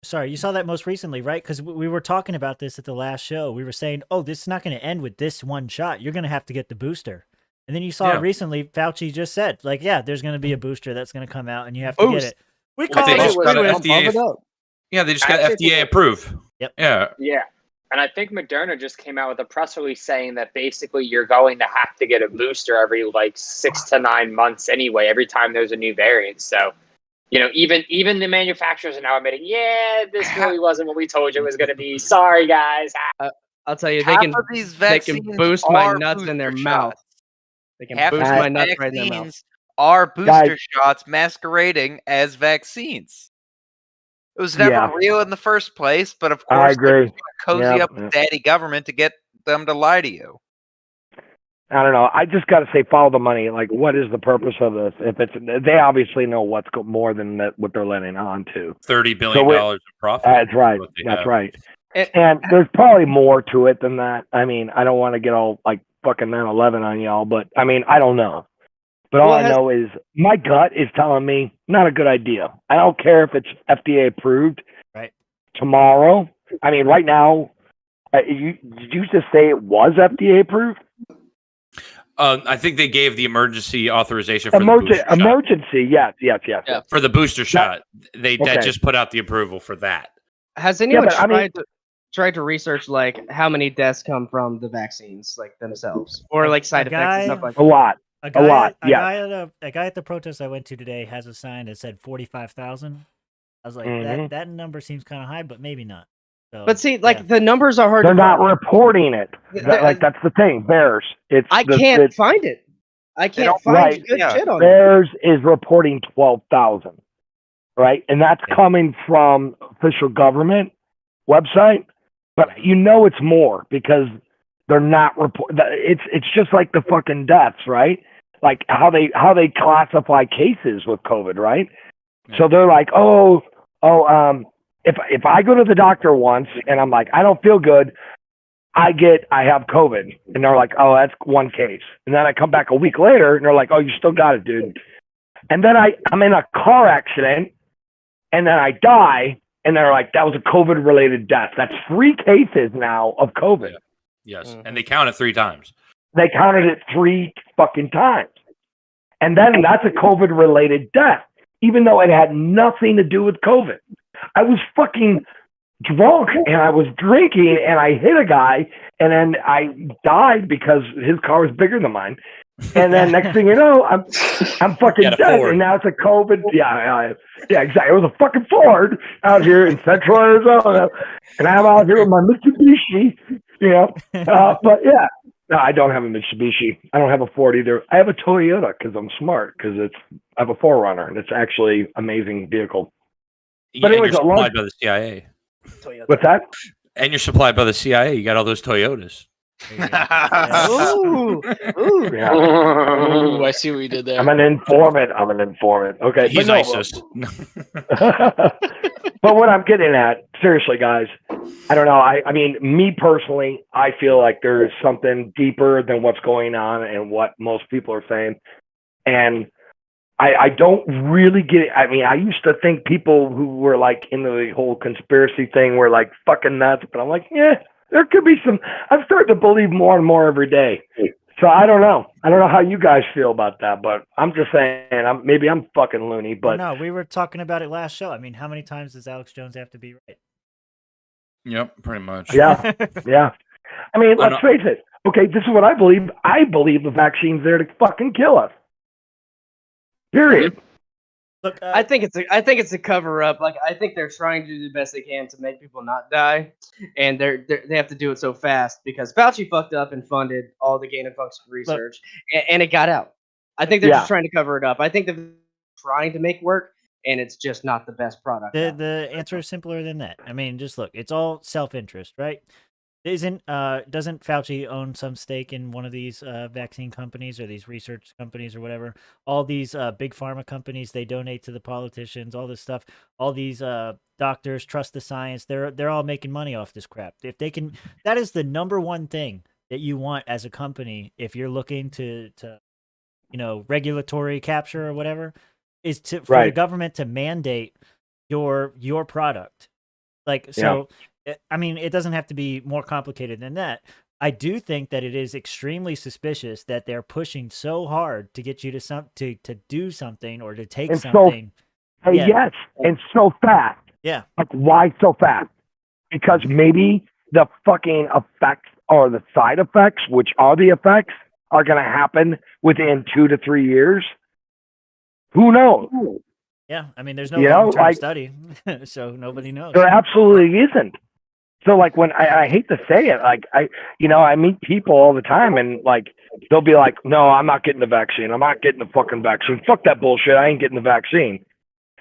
Sorry, you saw that most recently, right? Because we were talking about this at the last show. We were saying, oh, this is not going to end with this one shot. You're going to have to get the booster. And then you saw recently, Fauci just said, like, yeah, there's going to be a booster that's going to come out and you have to get it. We call it. Yeah, they just got FDA approved. Yep. Yeah. Yeah. And I think Moderna just came out with a press release saying that basically you're going to have to get a booster every like 6 to 9 months anyway, every time there's a new variant. So, you know, even the manufacturers are now admitting, yeah, this really wasn't what we told you it was going to be. Sorry, guys. I'll tell you, they can boost my nuts in their mouth. They can boost my nuts right in their mouth. Are booster shots masquerading as vaccines? It was never real in the first place, but of course, they're cozy up with daddy government to get them to lie to you. I don't know. I just got to say, follow the money. Like, what is the purpose of this? If it's, they obviously know what's more than that, what they're letting on to. $30 billion in profit. That's right. That's right. And there's probably more to it than that. I mean, I don't want to get all like fucking 9/11 on y'all, but I mean, I don't know. But all I know is my gut is telling me not a good idea. I don't care if it's FDA approved tomorrow. I mean, right now, did you just say it was FDA approved? I think they gave the emergency authorization for emergency. Yes. Yeah, for the booster shot. That just put out the approval for that. Has anyone tried to research like how many deaths come from the vaccines, like themselves, or like side effects and stuff like that? A lot. A guy at the protest I went to today has a sign that said 45,000. I was like, that number seems kind of high, but maybe not. So, But see, like the numbers are hard. They're to not find. reporting it. That's the thing. Theirs. I can't find it. I can't find good shit on it. Theirs is reporting 12,000, right? And that's coming from official government website. But you know it's more because they're not it's just like the fucking deaths, right? Like how they classify cases with COVID, right? So they're like, if I go to the doctor once and I'm like, I don't feel good, I have COVID. And they're like, oh, that's one case. And then I come back a week later and they're like, oh, you still got it, dude. And then I'm in a car accident and then I die. And they're like, that was a COVID related death. That's 3 cases now of COVID. Yeah. Yes. And they count it 3 times. They counted it 3 fucking times. And then that's a COVID related death, even though it had nothing to do with COVID. I was fucking drunk and I was drinking and I hit a guy and then I died because his car was bigger than mine. And then next thing you know, I'm fucking dead. And now it's a COVID. Yeah, exactly. It was a fucking Ford out here in Central Arizona, and I'm out here with my Mitsubishi. But yeah, no, I don't have a Mitsubishi. I don't have a Ford either. I have a Toyota because I'm smart. Because I have a 4Runner, and it's actually amazing vehicle. But anyways, you're supplied by the CIA. What's that? And you're supplied by the CIA. You got all those Toyotas. Ooh, yeah. Ooh, I see what you did there. I'm an informant. Okay, he's ISIS. But what I'm getting at, seriously, guys, I don't know. I mean, me personally, I feel like there's something deeper than what's going on and what most people are saying, and I don't really get it. I mean, I used to think people who were like into the whole conspiracy thing were like fucking nuts, but I'm like, yeah. There could be some. I'm starting to believe more and more every day. So I don't know. I don't know how you guys feel about that, but I'm just saying. Maybe I'm fucking loony, but no, we were talking about it last show. I mean, how many times does Alex Jones have to be right? Yep, pretty much. Yeah, yeah. I mean, let's face it. Okay, this is what I believe. I believe the vaccine's there to fucking kill us. Period. Look, I think it's a cover up. Like I think they're trying to do the best they can to make people not die, and they have to do it so fast because Fauci fucked up and funded all the gain of function research, and it got out. I think they're just trying to cover it up. I think they're trying to make work, and it's just not the best product. The answer is simpler than that. I mean, just look. It's all self-interest, right? Doesn't Fauci own some stake in one of these vaccine companies or these research companies or whatever? All these big pharma companies, they donate to the politicians, all this stuff. All these doctors trust the science. They're all making money off this crap. If they can, that is the number one thing that you want as a company if you're looking to regulatory capture or whatever, is for the government to mandate your product. Like so. Yeah. I mean, it doesn't have to be more complicated than that. I do think that it is extremely suspicious that they're pushing so hard to get you to do something or to take something. Yes, and so fast. Yeah. Like, why so fast? Because maybe the fucking effects or the side effects, which are the effects, are going to happen within 2 to 3 years. Who knows? Yeah, I mean, there's no long-term study, so nobody knows. There absolutely isn't. So, like, when I hate to say it, like, I meet people all the time, and, like, they'll be like, no, I'm not getting the vaccine. I'm not getting the fucking vaccine. Fuck that bullshit. I ain't getting the vaccine.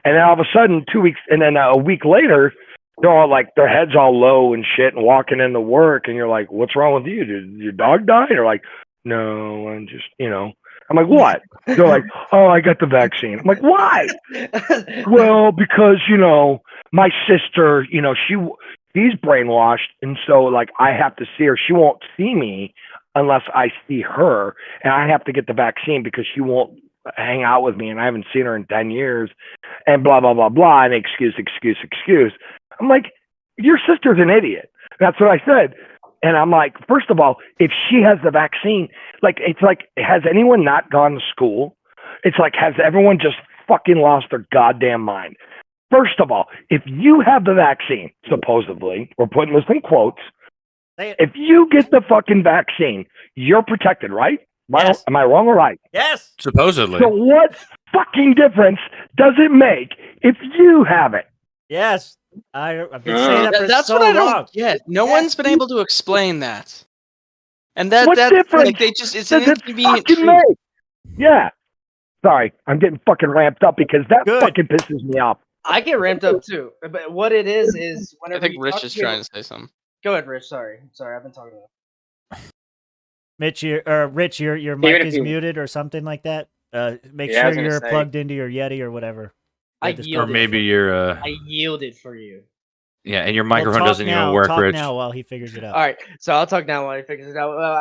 And then all of a sudden, 2 weeks, and then a week later, they're all like, their head's all low and shit and walking into work, and you're like, what's wrong with you? Did your dog die? They're like, no, I'm just, I'm like, what? They're like, oh, I got the vaccine. I'm like, why? Well, because, my sister, she's brainwashed. And so, like, I have to see her. She won't see me unless I see her. And I have to get the vaccine because she won't hang out with me. And I haven't seen her in 10 years. And blah, blah, blah, blah. And excuse. I'm like, your sister's an idiot. That's what I said. And I'm like, first of all, if she has the vaccine, like, it's like, has anyone not gone to school? It's like, has everyone just fucking lost their goddamn mind? First of all, if you have the vaccine, supposedly, we're putting this in quotes, if you get the fucking vaccine, you're protected, right? Yes. Am I wrong or right? Yes. Supposedly. So what fucking difference does it make if you have it? Yes. I've been saying that for That's so what I long. don't get. No one's been able to explain that. And What that's difference like it's an does it inconvenient fucking truth. make? Yeah. Sorry, I'm getting fucking ramped up because that Good. fucking pisses me off. I get ramped up too. But what it is I whenever think you Rich talk is to people- trying to say something. Go ahead, Rich. Sorry, I've been talking. Rich, your Even mic if is you- muted or something like that. Make Yeah, I was sure gonna you're say. plugged into your Yeti or whatever. I At this yielded. Or maybe you're I yielded for you. yeah, and your Well, microphone talk doesn't now, even work, talk Rich. now while he figures it out. All right, so I'll talk now while he figures it out. Well,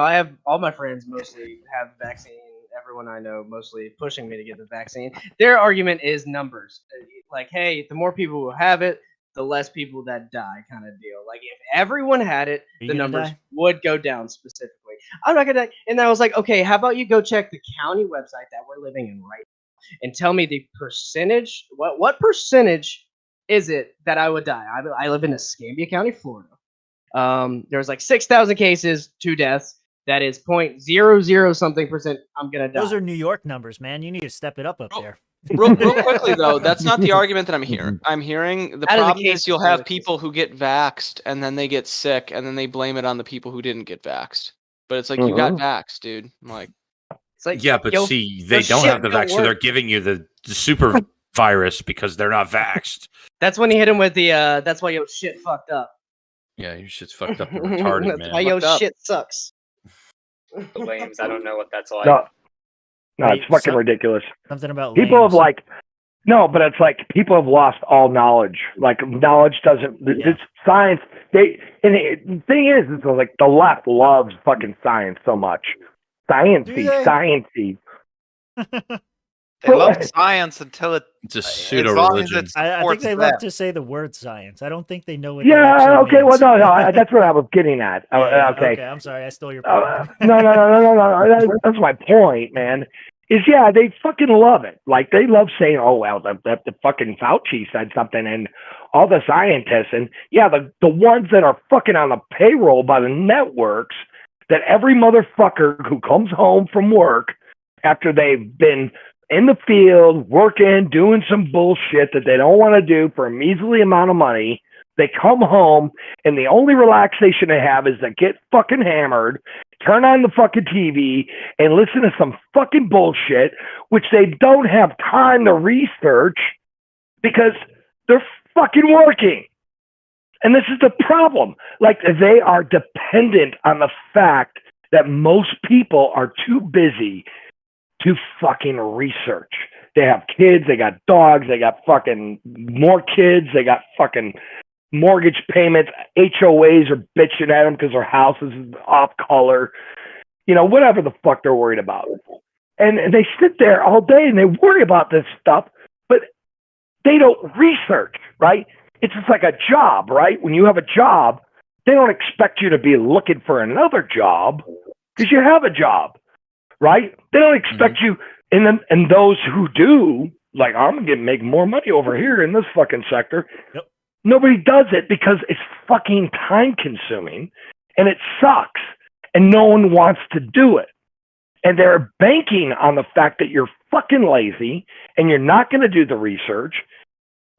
I have all my friends mostly have the vaccine. Everyone I know mostly pushing me to get the vaccine. Their argument is numbers. Like, hey, the more people who have it, the less people that die, kind of deal. Like, if everyone had it, Are you the gonna numbers die? would go down specifically. I'm not gonna die. And I was like, okay, how about you go check the county website that we're living in right now and tell me the percentage. What percentage is it that I would die? I live in Escambia County, Florida. There's like 6,000 cases, 2 deaths. That is 0.00 something percent. I'm gonna die. Those are New York numbers, man. You need to step it up there. Real quickly though, that's not the argument that I'm hearing. I'm hearing the Out of the problem is cases, you'll out of have the cases. people who get vaxxed and then they get sick and then they blame it on the people who didn't get vaxxed. But it's like you got vaxxed, dude. I'm like, It's like, Yeah, but yo, see, they your don't shit have the don't vax, so they're work. giving you the super virus because they're not vaxxed. That's when you hit him with the. That's why your shit fucked up. Yeah, your shit's fucked up and retarded, That's man. why your Fucked up. shit sucks. Lames. I don't know what that's like. No, Wait, it's fucking so- ridiculous. Something about People have lames. like, no, but it's like people have lost all knowledge. Like knowledge doesn't. Yeah. It's science. The thing is, it's like the left loves fucking science so much. Do Sciencey, they? sciencey. They love science until It's a as pseudo long as religion. it I think supports they them. love to say the word science. I don't think they know what that Yeah. actually Okay. Well, means. no. That's what I was getting at. Yeah, Okay. I'm sorry. I stole your point. No. That's my point, man. Is yeah, they fucking love it. Like they love saying, "Oh well, the fucking Fauci said something," and all the scientists, and yeah, the ones that are fucking on the payroll by the networks, that every motherfucker who comes home from work after they've been in the field working, doing some bullshit that they don't want to do for a measly amount of money. They come home and the only relaxation they have is to get fucking hammered, turn on the fucking TV and listen to some fucking bullshit, which they don't have time to research because they're fucking working. And this is the problem. Like they are dependent on the fact that most people are too busy to fucking research. They have kids, they got dogs, they got fucking more kids, they got fucking mortgage payments, HOAs are bitching at them because their house is off color, whatever the fuck they're worried about. And they sit there all day and they worry about this stuff, but they don't research, right? It's just like a job, right? When you have a job, they don't expect you to be looking for another job because you have a job, right? They don't expect you, and those who do, like, I'm going to make more money over here in this fucking sector. Yep. Nobody does it because it's fucking time consuming and it sucks and no one wants to do it. And they're banking on the fact that you're fucking lazy and you're not going to do the research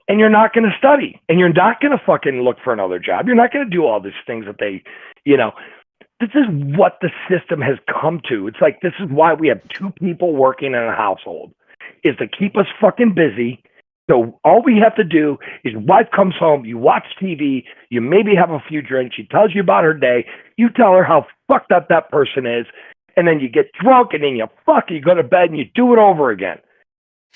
and you're not going to study and you're not going to fucking look for another job. You're not going to do all these things that they, this is what the system has come to. It's like, this is why we have 2 people working in a household, is to keep us fucking busy. So all we have to do is wife comes home, you watch TV, you maybe have a few drinks, she tells you about her day, you tell her how fucked up that person is, and then you get drunk and then you go to bed and you do it over again.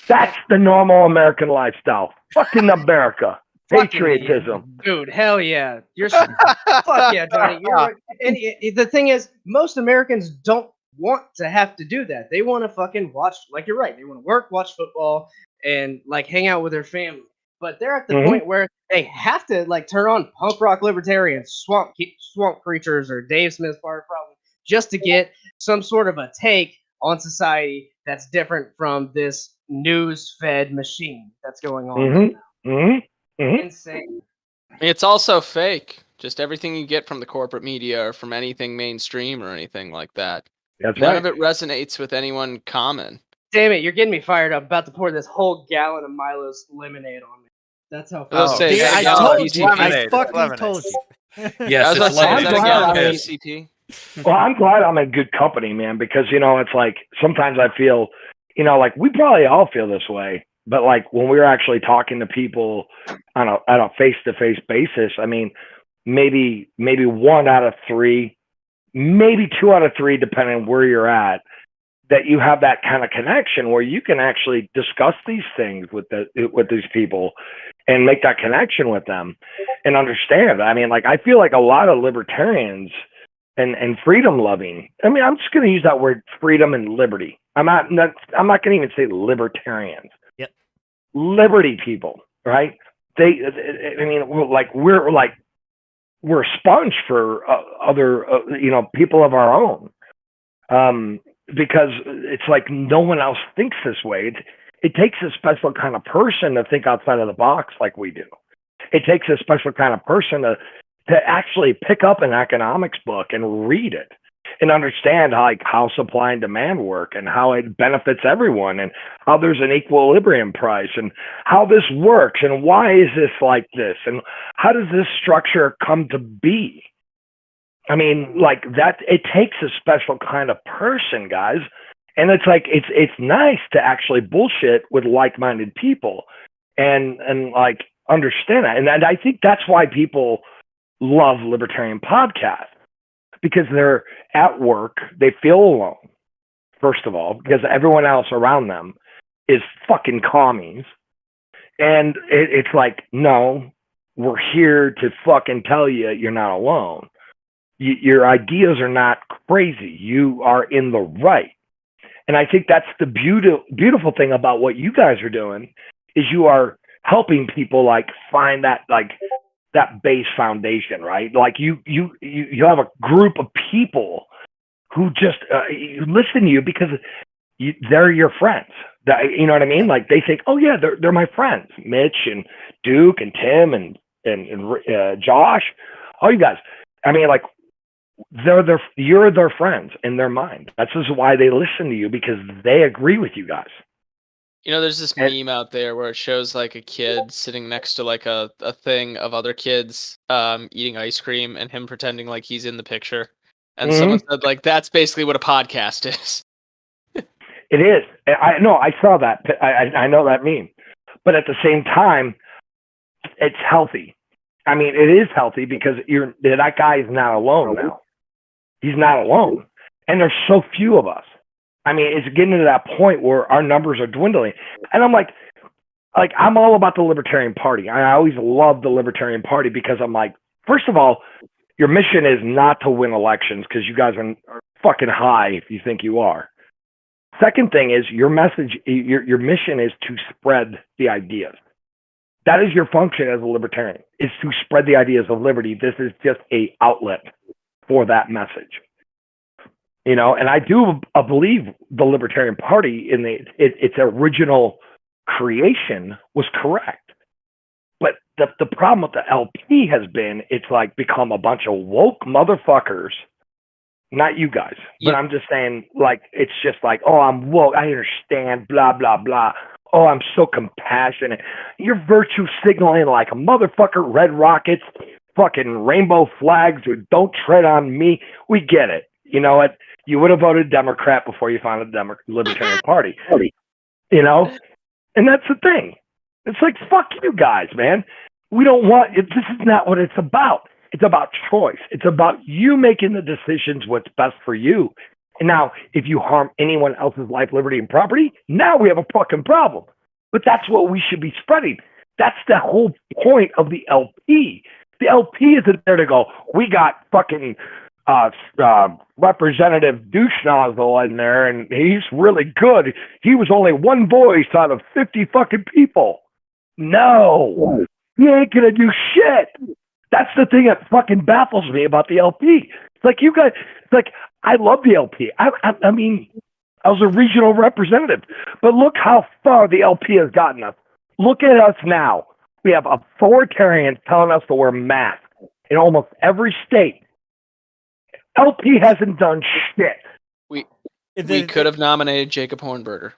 That's the normal American lifestyle. Fucking America. Patriotism. Dude, hell yeah. Fuck yeah, Johnny. You're right. And the thing is, most Americans don't want to have to do that. They want to fucking watch, like you're right, they want to work, watch football, and like hang out with their family. But they're at the point where they have to like turn on punk rock libertarians, swamp creatures, or Dave Smith's Part Problem, just to get some sort of a take on society that's different from this news-fed machine that's going on right now. Insane. it's also fake. Just everything you get from the corporate media or from anything mainstream or anything like that. That's None right. of it resonates with anyone common. Damn it, you're getting me fired up. About to pour this whole gallon of Milo's lemonade on me. That's how. Let's say, See, is that I a yellow told you. PCP? I fucking told you. Yes, I was about it's to say, lemonade. is that a I'm yellow glad I mean- PCP? Well, I'm glad I'm in good company, man, because it's like sometimes I feel, like we probably all feel this way, but like when we're actually talking to people on a face-to-face basis, I mean, maybe 1 out of 3, maybe 2 out of 3, depending on where you're at, that you have that kind of connection where you can actually discuss these things with these people and make that connection with them and understand. I mean, like I feel like a lot of libertarians and freedom loving. I mean, I'm just going to use that word freedom and liberty. I'm not going to even say libertarians. Yep. Liberty people, right? I mean, we're a sponge for other, people of our own. Because it's like no one else thinks this way. It takes a special kind of person to think outside of the box like we do. It takes a special kind of person to actually pick up an economics book and read it and understand how supply and demand work and how it benefits everyone and how there's an equilibrium price and how this works and why is this like this and how does this structure come to be. I mean, like that, it takes a special kind of person, guys. And it's like, it's nice to actually bullshit with like-minded people and like understand that. And I think that's why people love libertarian podcasts, because they're at work, they feel alone, first of all, because everyone else around them is fucking commies. And it's like, no, we're here to fucking tell you you're not alone. Your ideas are not crazy. You are in the right. And I think that's the beautiful thing about what you guys are doing is you are helping people like find that base foundation, right? Like you have a group of people who just listen to you because they're your friends. You know what I mean? Like they think, oh yeah, they're my friends, Mitch and Duke and Tim and Josh, all you guys. I mean, like you're their friends in their mind. That's just why they listen to you, because they agree with you guys. There's this meme out there where it shows like a kid sitting next to like a thing of other kids eating ice cream and him pretending like he's in the picture. And someone said like that's basically what a podcast is. It is. I know. I saw that. I know that meme. But at the same time, it's healthy. I mean, it is healthy because that guy is not alone now. He's not alone. And there's so few of us. I mean, it's getting to that point where our numbers are dwindling. And I'm like I'm all about the Libertarian Party. I always love the Libertarian Party because I'm like, first of all, your mission is not to win elections because you guys are fucking high if you think you are. Second thing is your message, your mission is to spread the ideas. That is your function as a libertarian, is to spread the ideas of liberty. This is just a outlet for that message. And I do believe the Libertarian Party in its original creation was correct. But the problem with the LP has been it's like become a bunch of woke motherfuckers. Not you guys, but I'm just saying, like, it's just like, oh, I'm woke, I understand, blah, blah, blah. Oh, I'm so compassionate. You're virtue signaling like a motherfucker, red rockets, fucking rainbow flags, or don't tread on me. We get it. You know what? You would have voted Democrat before you found the Libertarian Party. And that's the thing. It's like, fuck you guys, man. We don't want it. This is not what it's about. It's about choice. It's about you making the decisions what's best for you. And now, if you harm anyone else's life, liberty, and property, now we have a fucking problem. But that's what we should be spreading. That's the whole point of the LP. The LP isn't there to go, we got fucking Representative Douche Nozzle in there, and he's really good. He was only one voice out of 50 fucking people. No, he ain't gonna do shit. That's the thing that fucking baffles me about the LP. It's like you guys, it's like, I love the LP. I mean, I was a regional representative, but look how far the LP has gotten us. Look at us now. We have authoritarians telling us to wear masks in almost every state. LP hasn't done shit. We could have nominated Jacob Hornberger.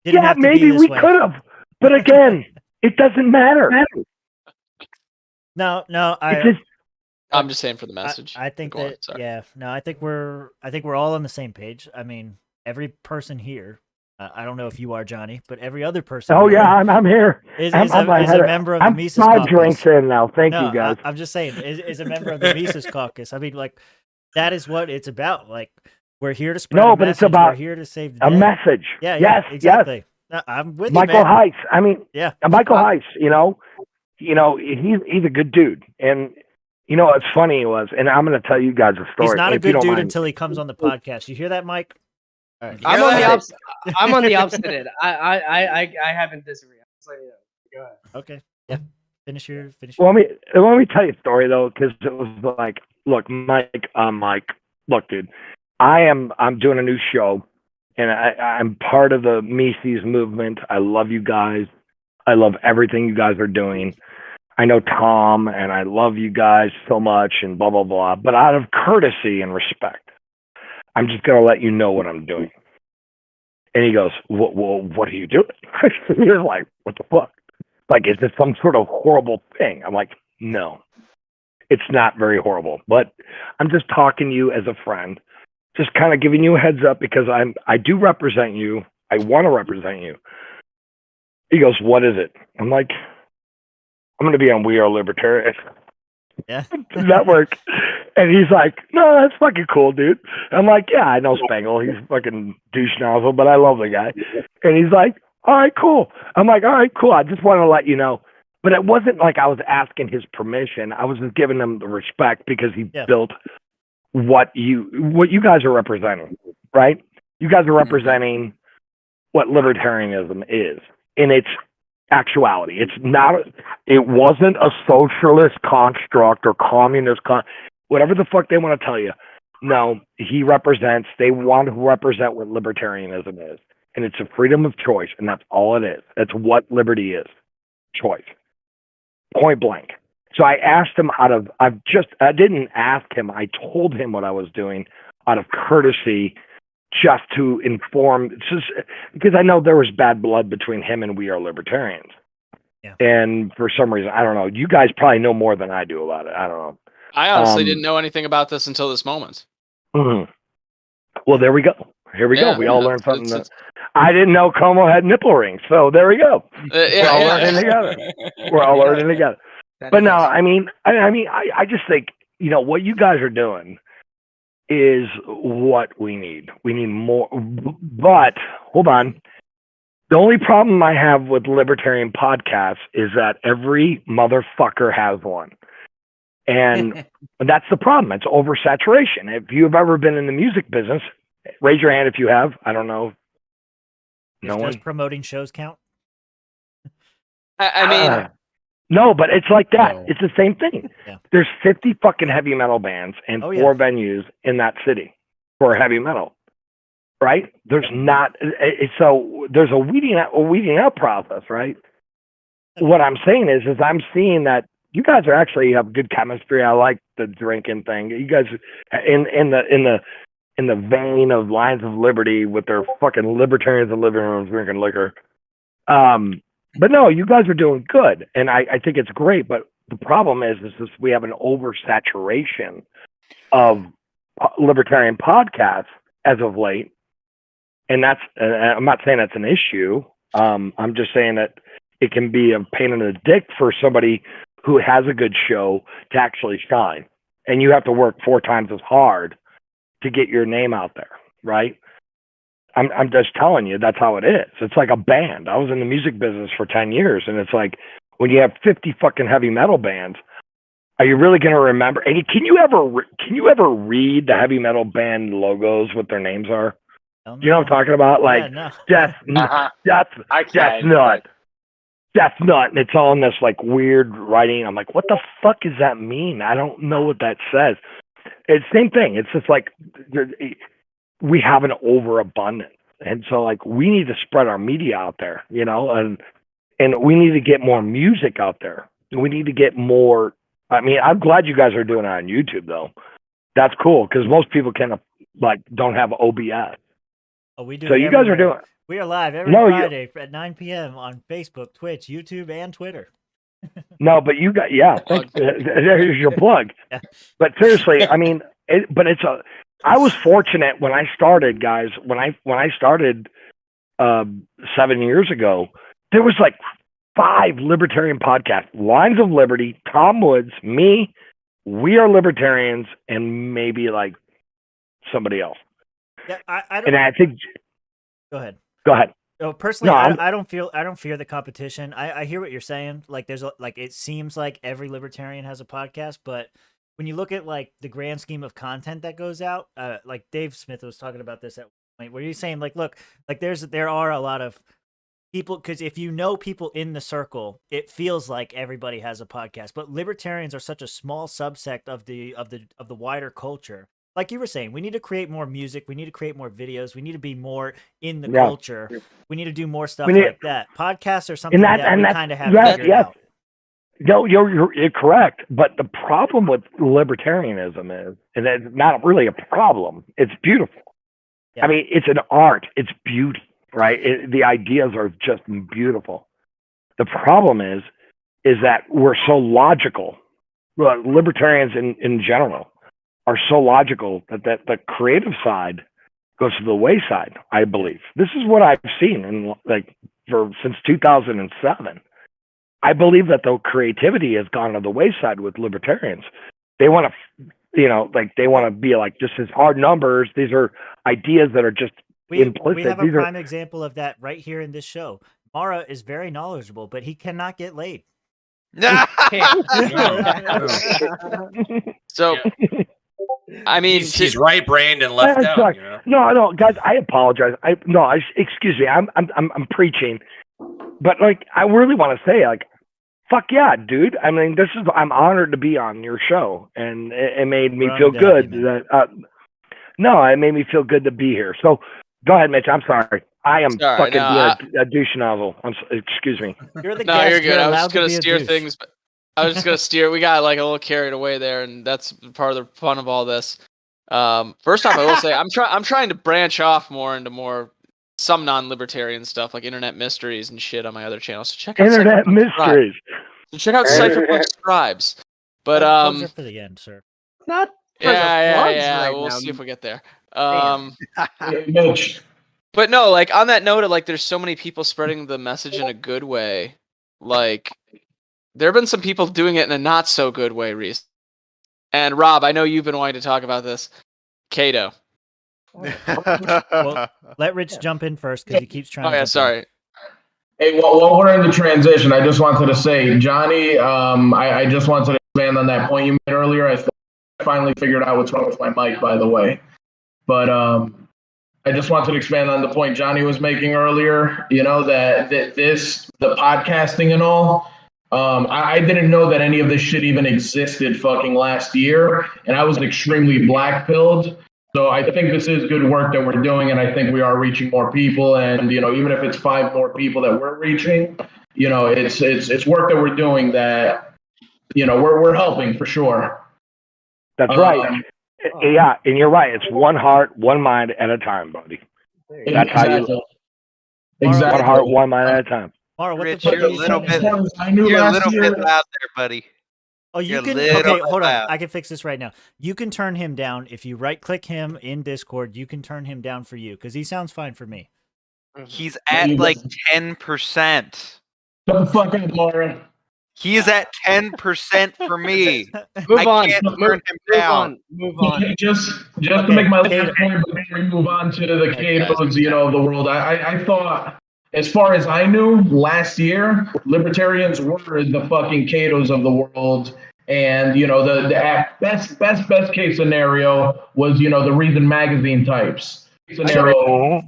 Yeah, maybe we could have. But again, It doesn't matter. No, I'm just saying for the message. I think Go on, that sorry. yeah. No, I think we're all on the same page. I mean, every person here. I don't know if you are Johnny, but every other person. Oh here yeah, I'm here. Is I'm a member of the I'm Mises 5 caucus. drinks in now. Thank No, you guys. I'm just saying, is a member of the Mises caucus. I mean, like, that is what it's about. Like, we're here to spread a but message. it's about we're here to save the a day. message. Yeah, yes, exactly. Yes. No, I'm with Michael you, man. Heiss. I mean, yeah, Michael Heiss. He's a good dude, and what's funny was, and I'm going to tell you guys a story. He's not a if you good don't dude mind. until he comes on the podcast. You hear that, Mike? All right. I'm on the opposite. I'm on the opposite end. I haven't disagreed. So, go ahead. Okay. Yeah. Finish your. Well, let me tell you a story though, because it was like, look, Mike, look, dude, I'm doing a new show, and I'm part of the Mises movement. I love you guys. I love everything you guys are doing. I know Tom, and I love you guys so much, and blah blah blah. But out of courtesy and respect, I'm just gonna let you know what I'm doing. And he goes, what are you doing? You're like, what the fuck? Like, is this some sort of horrible thing? I'm like, no, it's not very horrible. But I'm just talking to you as a friend, just kind of giving you a heads up because I do represent you. I want to represent you. He goes, what is it? I'm like, I'm going to be on We Are Libertarian. Yeah. Network. And he's like, no, that's fucking cool, dude. I'm like, yeah, I know Spangle. He's fucking douche nozzle, but I love the guy. And he's like, all right, cool. I'm like, all right, cool. I just want to let you know. But it wasn't like I was asking his permission. I was just giving him the respect because he built what you guys are representing, right? You guys are representing what libertarianism is in its actuality. It wasn't a socialist construct or communist whatever the fuck they want to tell you. No, they want to represent what libertarianism is. And it's a freedom of choice, and that's all it is. That's what liberty is. Choice. Point blank. So I asked him I didn't ask him, I told him what I was doing out of courtesy, just to inform, because I know there was bad blood between him and We Are Libertarians. Yeah. And for some reason, I don't know. You guys probably know more than I do about it. I don't know. I honestly didn't know anything about this until this moment. Mm-hmm. Well, there we go. Here we go. We all learned something. I didn't know Como had nipple rings, so there we go. We're all learning together. We're all learning together. But no, I mean, I just think, what you guys are doing is what we need. We need more. But hold on. The only problem I have with libertarian podcasts is that every motherfucker has one. And that's the problem. It's oversaturation. If you've ever been in the music business, raise your hand if you have. I don't know. Does promoting shows count? I mean, no, but it's like that. No. It's the same thing. Yeah. There's 50 fucking heavy metal bands and 4 venues in that city for heavy metal, right? There's not. So there's a weeding out process, right? What I'm saying is I'm seeing that you guys are actually have good chemistry. I like the drinking thing. You guys in the vein of Lions of Liberty with their fucking libertarians in living rooms drinking liquor. But no, you guys are doing good, and I think it's great. But the problem is we have an oversaturation of libertarian podcasts as of late, and that's. I'm not saying that's an issue. I'm just saying that it can be a pain in the dick for somebody who has a good show to actually shine, and you have to work 4 times as hard to get your name out there, right? I'm just telling you, that's how it is. It's like a band. I was in the music business for 10 years, and it's like when you have 50 fucking heavy metal bands, are you really going to remember? And can you ever read the heavy metal band logos, what their names are? Do you know what I'm talking about? Like Death Nut, and it's all in this like weird writing. I'm like, what the fuck does that mean? I don't know what that says. It's the same thing. It's just like we have an overabundance. And so like we need to spread our media out there, and we need to get more music out there. We need to get more. I mean, I'm glad you guys are doing it on YouTube though. That's cool because most people don't have OBS. Oh, we do. So it you guys are everywhere. doing. We are live every No, Friday at 9 p.m. on Facebook, Twitch, YouTube, and Twitter. No, but you got thanks. There's your plug. Yeah. But seriously, I mean, I was fortunate when I started, guys. When I started 7 years ago, there was like 5 libertarian podcasts: Lines of Liberty, Tom Woods, me, We Are Libertarians, and maybe like somebody else. Yeah, I don't. And I think. Go ahead. Go ahead. Oh, personally, No, I don't fear the competition. I hear what you're saying. Like it seems like every libertarian has a podcast, but when you look at like the grand scheme of content that goes out, like Dave Smith was talking about this at one point, where you're saying like, look, like there are a lot of people, because if you know people in the circle, it feels like everybody has a podcast. But libertarians are such a small subsect of the wider culture. Like you were saying, we need to create more music. We need to create more videos. We need to be more in the culture. We need to do more stuff like that. Podcasts are something that we kind of have figured out. No, you're correct. But the problem with libertarianism is, and it's not really a problem, it's beautiful. Yeah. I mean, it's an art. It's beauty, right? The ideas are just beautiful. The problem is that we're so logical. Well, libertarians in general are so logical that the creative side goes to the wayside, I believe. This is what I've seen since 2007. I believe that the creativity has gone to the wayside with libertarians. They want to, they want to be like, this is hard numbers. These are ideas that are just implicit. We have a prime example of that right here in this show. Mara is very knowledgeable, but he cannot get laid. So, I mean, he's right-brained and left out. You know? No, guys, I apologize. Excuse me. I'm preaching, but like, I really want to say, like, fuck yeah, dude. I mean, I'm honored to be on your show, and it made me feel good that. No, it made me feel good to be here. So, go ahead, Mitch. I'm sorry. I am fucking being a douche nozzle. Excuse me. You're the guest. You're good. You're I was just gonna steer douche. things. I was just gonna steer. We got like a little carried away there, and that's part of the fun of all this. First off, I will say I'm trying to branch off more into some non-libertarian stuff like internet mysteries and shit on my other channels. So check out internet mysteries. So check out Cypherpunk Scribes. But plugs are for the end, sir. Not. Yeah. Right we'll now. see if we get there. Mitch. But no, like on that note of like, there's so many people spreading the message in a good way. Like, there have been some people doing it in a not so good way recently. And Rob, I know you've been wanting to talk about this. Cato. Well, let Rich jump in first because he keeps trying. Oh yeah, sorry. Hey, while we're in the transition, I just wanted to say, Johnny, I just wanted to expand on that point you made earlier. I finally figured out what's wrong with my mic, by the way. But I just wanted to expand on the point Johnny was making earlier, that the podcasting and all, I didn't know that any of this shit even existed fucking last year, and I was extremely black-pilled. So I think this is good work that we're doing, and I think we are reaching more people, and, even if it's 5 more people that we're reaching, it's work that we're doing that, we're helping for sure. That's right. Yeah, and you're right. It's one heart, one mind at a time, buddy. That's how you. Exactly. One heart, one mind at a time. Mara, what Rich, the fuck you're a little bit. You're a little bit loud there, buddy. Oh, you can. Okay, hold on. I can fix this right now. You can turn him down if you right-click him in Discord. You can turn him down for you because he sounds fine for me. He's at like 10%. Shut the fuck up, Laura. He's at 10% for me. Move on. Can't turn him down. Move on. Just to make my last point before we move on to the Catos, of the world. I thought, as far as I knew, last year, libertarians were the fucking Catos of the world. And, the best case scenario was, the Reason Magazine types. Scenario.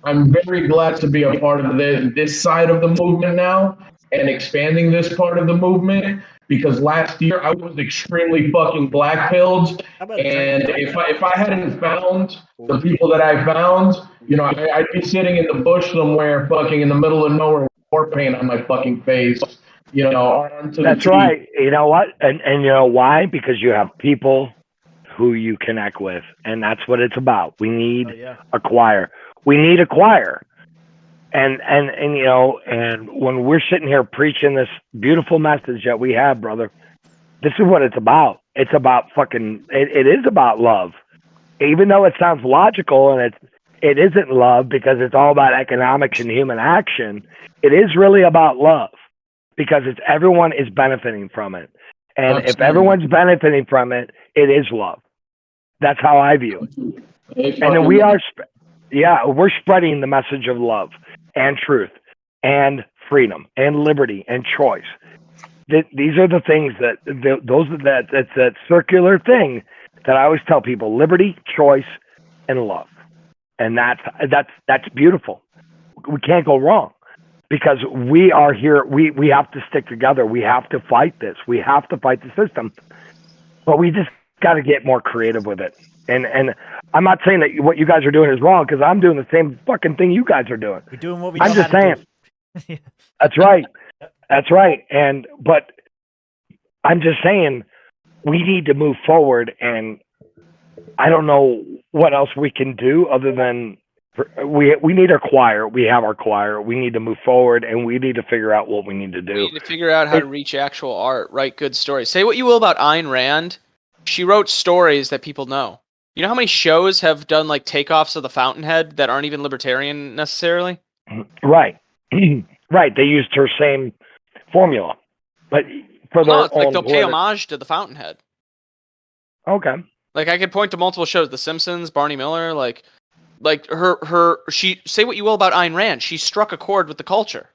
I'm very glad to be a part of this side of the movement now and expanding this part of the movement, because last year I was extremely fucking black-pilled, and if I hadn't found the people that I found, I'd be sitting in the bush somewhere fucking in the middle of nowhere with war paint on my fucking face. That's right. You know what? And you know why? Because you have people who you connect with, and that's what it's about. We need Oh, yeah. acquire. We need acquire. And you know, and when we're sitting here preaching this beautiful message that we have, brother, this is what it's about. It's about it is about love. Even though it sounds logical and it isn't love because it's all about economics and human action, it is really about love because everyone is benefiting from it. And if everyone's benefiting from it, it is love. That's how I view it. And then we're spreading the message of love and truth and freedom and liberty and choice. These are the things that's that circular thing that I always tell people: liberty, choice, and love. And that's beautiful. We can't go wrong because we are here. We have to stick together. We have to fight this. We have to fight the system, but we just got to get more creative with it. And I'm not saying that what you guys are doing is wrong because I'm doing the same fucking thing you guys are doing. We're doing what we. I'm just saying. That's right. That's right. But I'm just saying we need to move forward, and I don't know what else we can do other than we need our choir. We have our choir. We need to move forward, and we need to figure out what we need to do. We need to figure out how to reach actual art, write good stories. Say what you will about Ayn Rand. She wrote stories that people know. You know how many shows have done like takeoffs of the Fountainhead that aren't even libertarian necessarily? Right. Right. They used her same formula, but for their it's like own they'll pay homage to the Fountainhead. Okay. Like I could point to multiple shows: The Simpsons, Barney Miller. Like her. She say what you will about Ayn Rand. She struck a chord with the culture.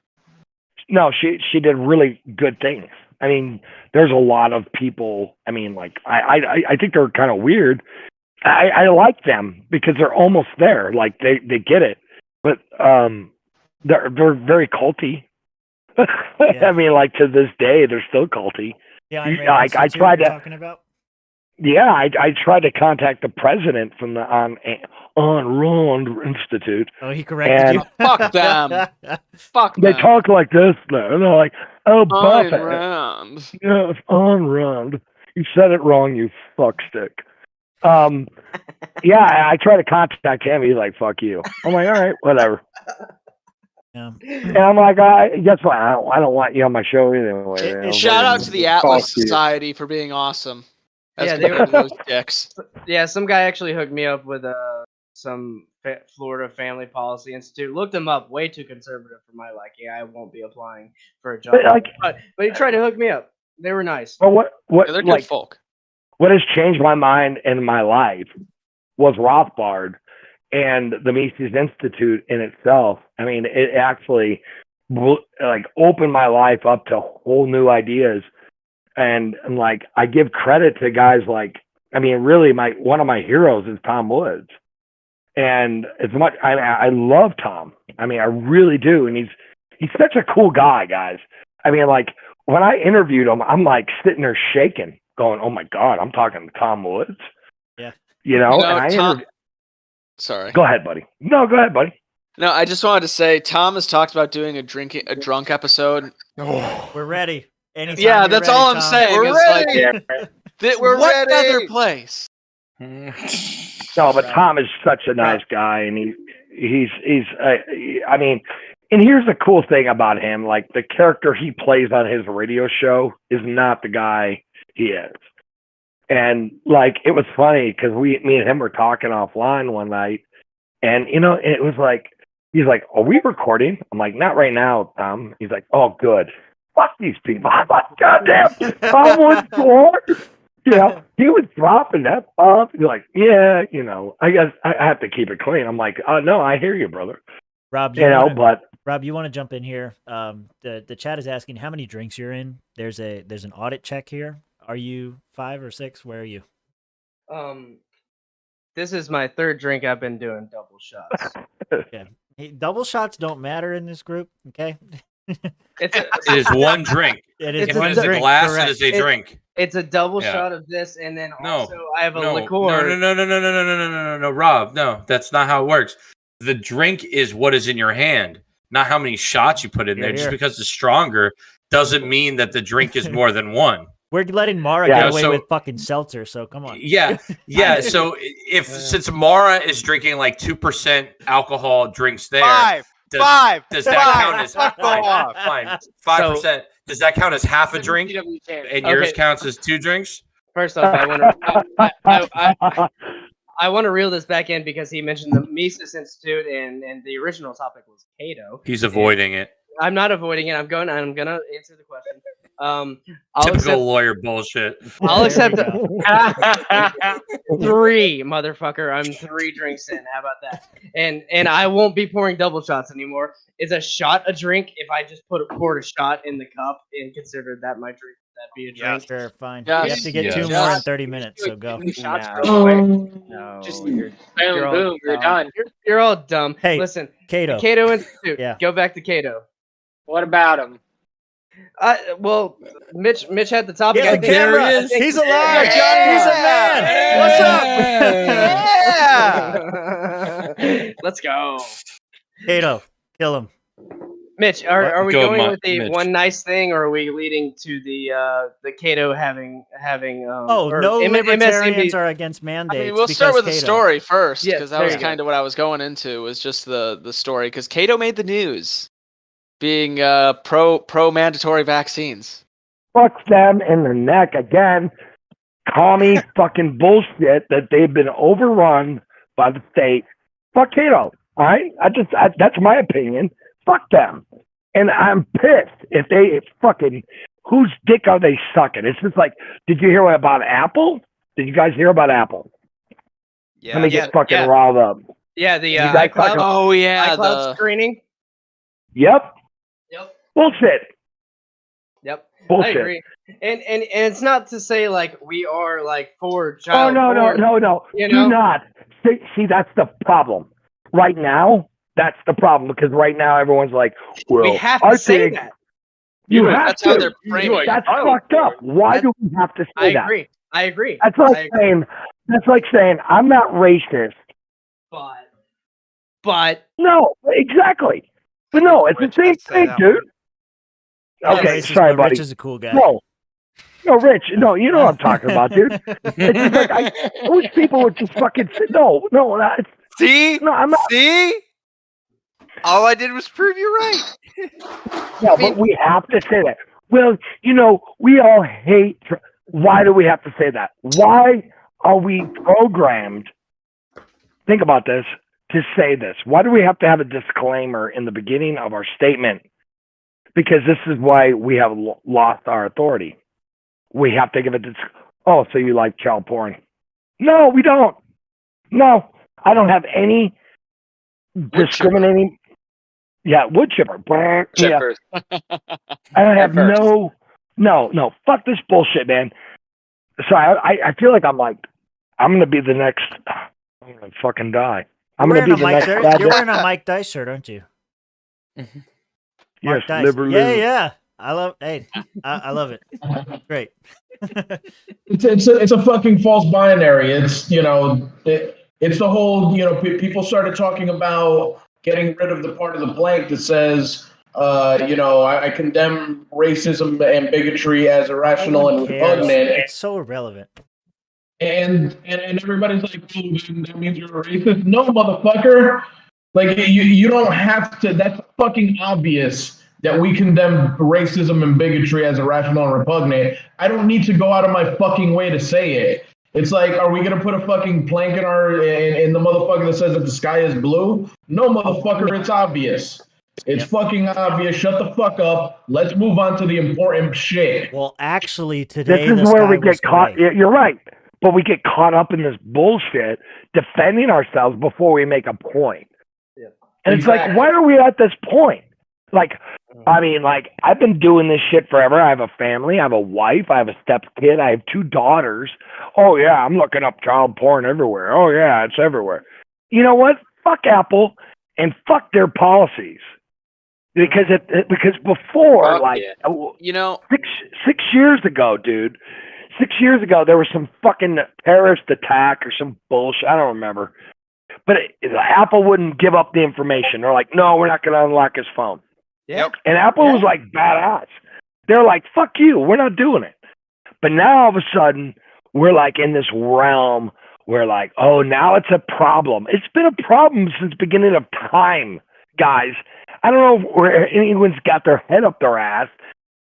No, she did really good things. I mean, there's a lot of people. I mean, like I think they're kind of weird. I like them because they're almost there. Like they get it, but they're very culty. Yeah. I mean, like to this day, they're still culty. Yeah, I tried to. Talking about. Yeah, I tried to contact the president from the On Rand Institute. Oh, he corrected you. Fuck them. Fuck them. They talk like this though. And they're like, "Oh, Buffett, Ayn Rand. yeah, it's on Rand. You said it wrong, you fuckstick." Yeah, I tried to contact him. He's like, "Fuck you." I'm like, "All right, whatever." Yeah. And I'm like, guess what? I don't want you on my show anyway. Shout out to the Atlas Society for being awesome. Yeah, they were those dicks. Yeah, some guy actually hooked me up with some Florida Family Policy Institute. Looked them up. Way too conservative for my liking. I won't be applying for a job. But he tried to hook me up. They were nice. Well, what They're good like folk. what has changed my mind in my life was Rothbard and the Mises Institute in itself. I mean, it actually like opened my life up to whole new ideas. And like, I give credit to guys like, I mean, really one of my heroes is Tom Woods. And as much, I love Tom. I mean, I really do. And he's such a cool guy, guys. I mean, like when I interviewed him, I'm like sitting there shaking going, "Oh my God, I'm talking to Tom Woods." Yeah. You know, Sorry. Go ahead, buddy. No, go ahead, buddy. No, I just wanted to say Tom has talked about doing a drunk episode. We're ready. Anytime yeah, that's ready, all I'm Tom. saying. We're ready. We're what ready. other place? No, but Tom is such a nice guy, and he's I mean, and here's the cool thing about him: like the character he plays on his radio show is not the guy he is. And like it was funny because me and him were talking offline one night, and you know, it was like he's like, "Are we recording?" I'm like, "Not right now, Tom." He's like, "Oh, good." Fuck these people. I'm like, "Goddamn, Tom was scored." You know, he was dropping that bomb. He's like, "Yeah, you know, I guess I have to keep it clean." I'm like, "Oh no, I hear you, brother." Rob, Rob, you want to jump in here? The chat is asking how many drinks you're in. There's an audit check here. Are you 5 or 6? Where are you? This is my third drink. I've been doing double shots. Yeah. Hey, double shots don't matter in this group. Okay. It is one drink. It is one drink. Glass. Correct. It is a drink. It's a double shot of this, and then also I have a liqueur. No, Rob. No, that's not how it works. The drink is what is in your hand, not how many shots you put in there. Just because it's stronger doesn't mean that the drink is more than one. We're letting Mara Yeah, get away so- with fucking seltzer, so come on. Yeah. So since Mara is drinking like 2% alcohol drinks there, does that count as Fuck off. fine 5%? Does that count as half a drink? GW champ. And yours counts as 2 drinks? First off, I want to reel this back in because he mentioned the Mises Institute and the original topic was Cato. He's avoiding it. I'm not avoiding it. I'm gonna answer the question. I'll Typical accept, lawyer bullshit. I'll accept There we 3, motherfucker. I'm 3 drinks in. How about that? And I won't be pouring double shots anymore. Is a shot a drink if I just poured a shot in the cup and considered that my drink? That'd be a drink. Sure, fine. Yes. You have to get Yes. 2 more in 30 minutes, so go. Shots No. real quick. No, Just you're boom, all boom, you're dumb. done. You're all dumb. Hey, Listen, Cato. Cato Institute. Yeah. Go back to Cato. What about him? Well, Mitch had the topic. Yeah, I the think- camera. I think- He's alive. Yeah. He's a man. What's up? Yeah. Let's go, Cato, kill him. Mitch. Are we Go, going with the Mitch. one nice thing, or are we leading to the Cato having? Oh, or no M- libertarians MSMB are against mandates. I mean, we'll start with the Cato. story first Yeah, because that there was you go. kind of what I was going into. Was just the story because Cato made the news, being pro mandatory vaccines. Fuck them in the neck again. Commie fucking bullshit that they've been overrun by the state. Fuck Cato. All right, that's my opinion. Fuck them. And I'm pissed if they fucking whose dick are they sucking? It's just like, did you hear about Apple? Did you guys hear about Apple? Yeah. Let me get fucking riled up. Yeah, the You guys iCloud. Oh yeah, iCloud screening. Yep. Yep. Bullshit. Yep. Bullshit. I agree. And it's not to say like we are like for Oh child. no. You Do know? not. See, that's the problem. Right now, that's the problem because right now everyone's like, well, We have to I say think that. you Yeah, have that's to. how they're framing it. That's fucked up. Why do we have to say I that? agree. I agree. That's I like agree. saying I'm not racist. But No, exactly. But no, it's the Rich same has to say thing, that dude. Yeah, Okay, racist, sorry, but buddy. Rich is a cool guy. No, Rich. No, you know what I'm talking about, dude. It's just like I wish people would just fucking say no. See? No, I'm not. See? All I did was prove you right. No, but we have to say that. Well, we all hate. Why do we have to say that? Why are we programmed? Think about this. To say this. Why do we have to have a disclaimer in the beginning of our statement? Because this is why we have lost our authority. We have to give it. Oh, so you like child porn? No, we don't. No, I don't have any discriminating. Yeah, wood chipper. Yeah. Chippers. I don't have no. Fuck this bullshit, man. So I feel like I'm gonna be the next. I'm gonna fucking die. I'm gonna be the next. You're wearing a Mike Dice shirt, aren't you? Mark Yes, Dice. liver Yeah. I love it. Great. It's a fucking false binary. It's it's the whole people started talking about getting rid of the part of the blank that says I condemn racism and bigotry as irrational and repugnant. It's so irrelevant. And everybody's like, oh, then that means you're a racist. No, motherfucker. Like you don't have to. That's fucking obvious that we condemn racism and bigotry as irrational and repugnant. I don't need to go out of my fucking way to say it. It's like, are we gonna put a fucking plank in the motherfucker that says that the sky is blue? No, motherfucker, it's obvious. It's fucking obvious. Shut the fuck up. Let's move on to the important shit. Well, actually, today this is where we get caught. You're right, but we get caught up in this bullshit, defending ourselves before we make a point. Yeah. And it's like, why are we at this point? Like, I mean, like, I've been doing this shit forever. I have a family. I have a wife. I have a stepkid. I have 2 daughters. Oh, yeah, I'm looking up child porn everywhere. Oh, yeah, it's everywhere. You know what? Fuck Apple and fuck their policies. Because before, six years ago, dude, 6 years ago, there was some fucking terrorist attack or some bullshit. I don't remember. But Apple wouldn't give up the information. They're like, no, we're not going to unlock his phone. Yep. And Apple was like badass. They're like, fuck you, we're not doing it. But now all of a sudden, we're like in this realm where like, oh, now it's a problem. It's been a problem since the beginning of time, guys. I don't know where anyone's got their head up their ass.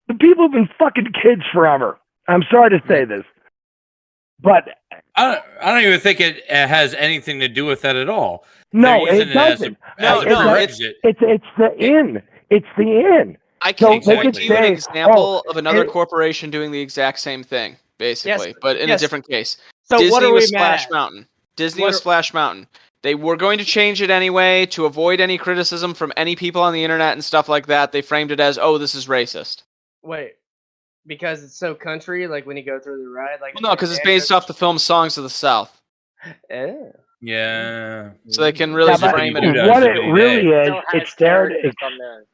The people have been fucking kids forever. I'm sorry to say this, but I don't even think it has anything to do with that at all. no, They're using it doesn't. No, it's the in. It's the in. I So can they point could to you an say, example of another it- corporation doing the exact same thing, basically, but in a yes. different case. So Disney what are we was mad Splash at? Mountain. Disney What was are- Splash Mountain. They were going to change it anyway to avoid any criticism from any people on the internet and stuff like that. They framed it as, oh, this is racist. Wait, because it's so country, like when you go through the ride, like Well, no, because it's based off the film Songs of the South. Oh. Yeah. So they can really Yeah, but frame it. what it really is, Still has it's there. characters on there.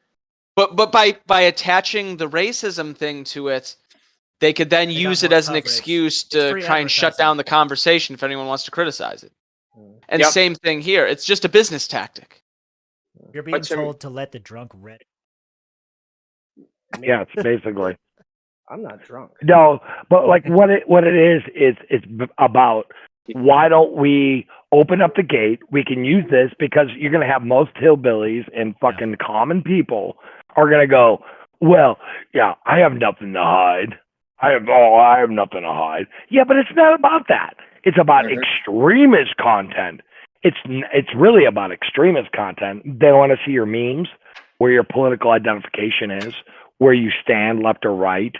But by attaching the racism thing to it, they could then They use got it more as an coverage. excuse It's to free try and shut advertising. down the conversation if anyone wants to criticize it. And Yep. same thing here. It's just a business tactic. You're being But some- told to let the drunk read. Yes, basically. I'm not drunk. No, but like what it is it's about why don't we open up the gate? We can use this because you're gonna have most hillbillies and fucking common people are gonna go, well, yeah, I have nothing to hide. I have nothing to hide. Yeah, but it's not about that. It's about extremist content. It's really about extremist content. They want to see your memes, where your political identification is, where you stand left or right,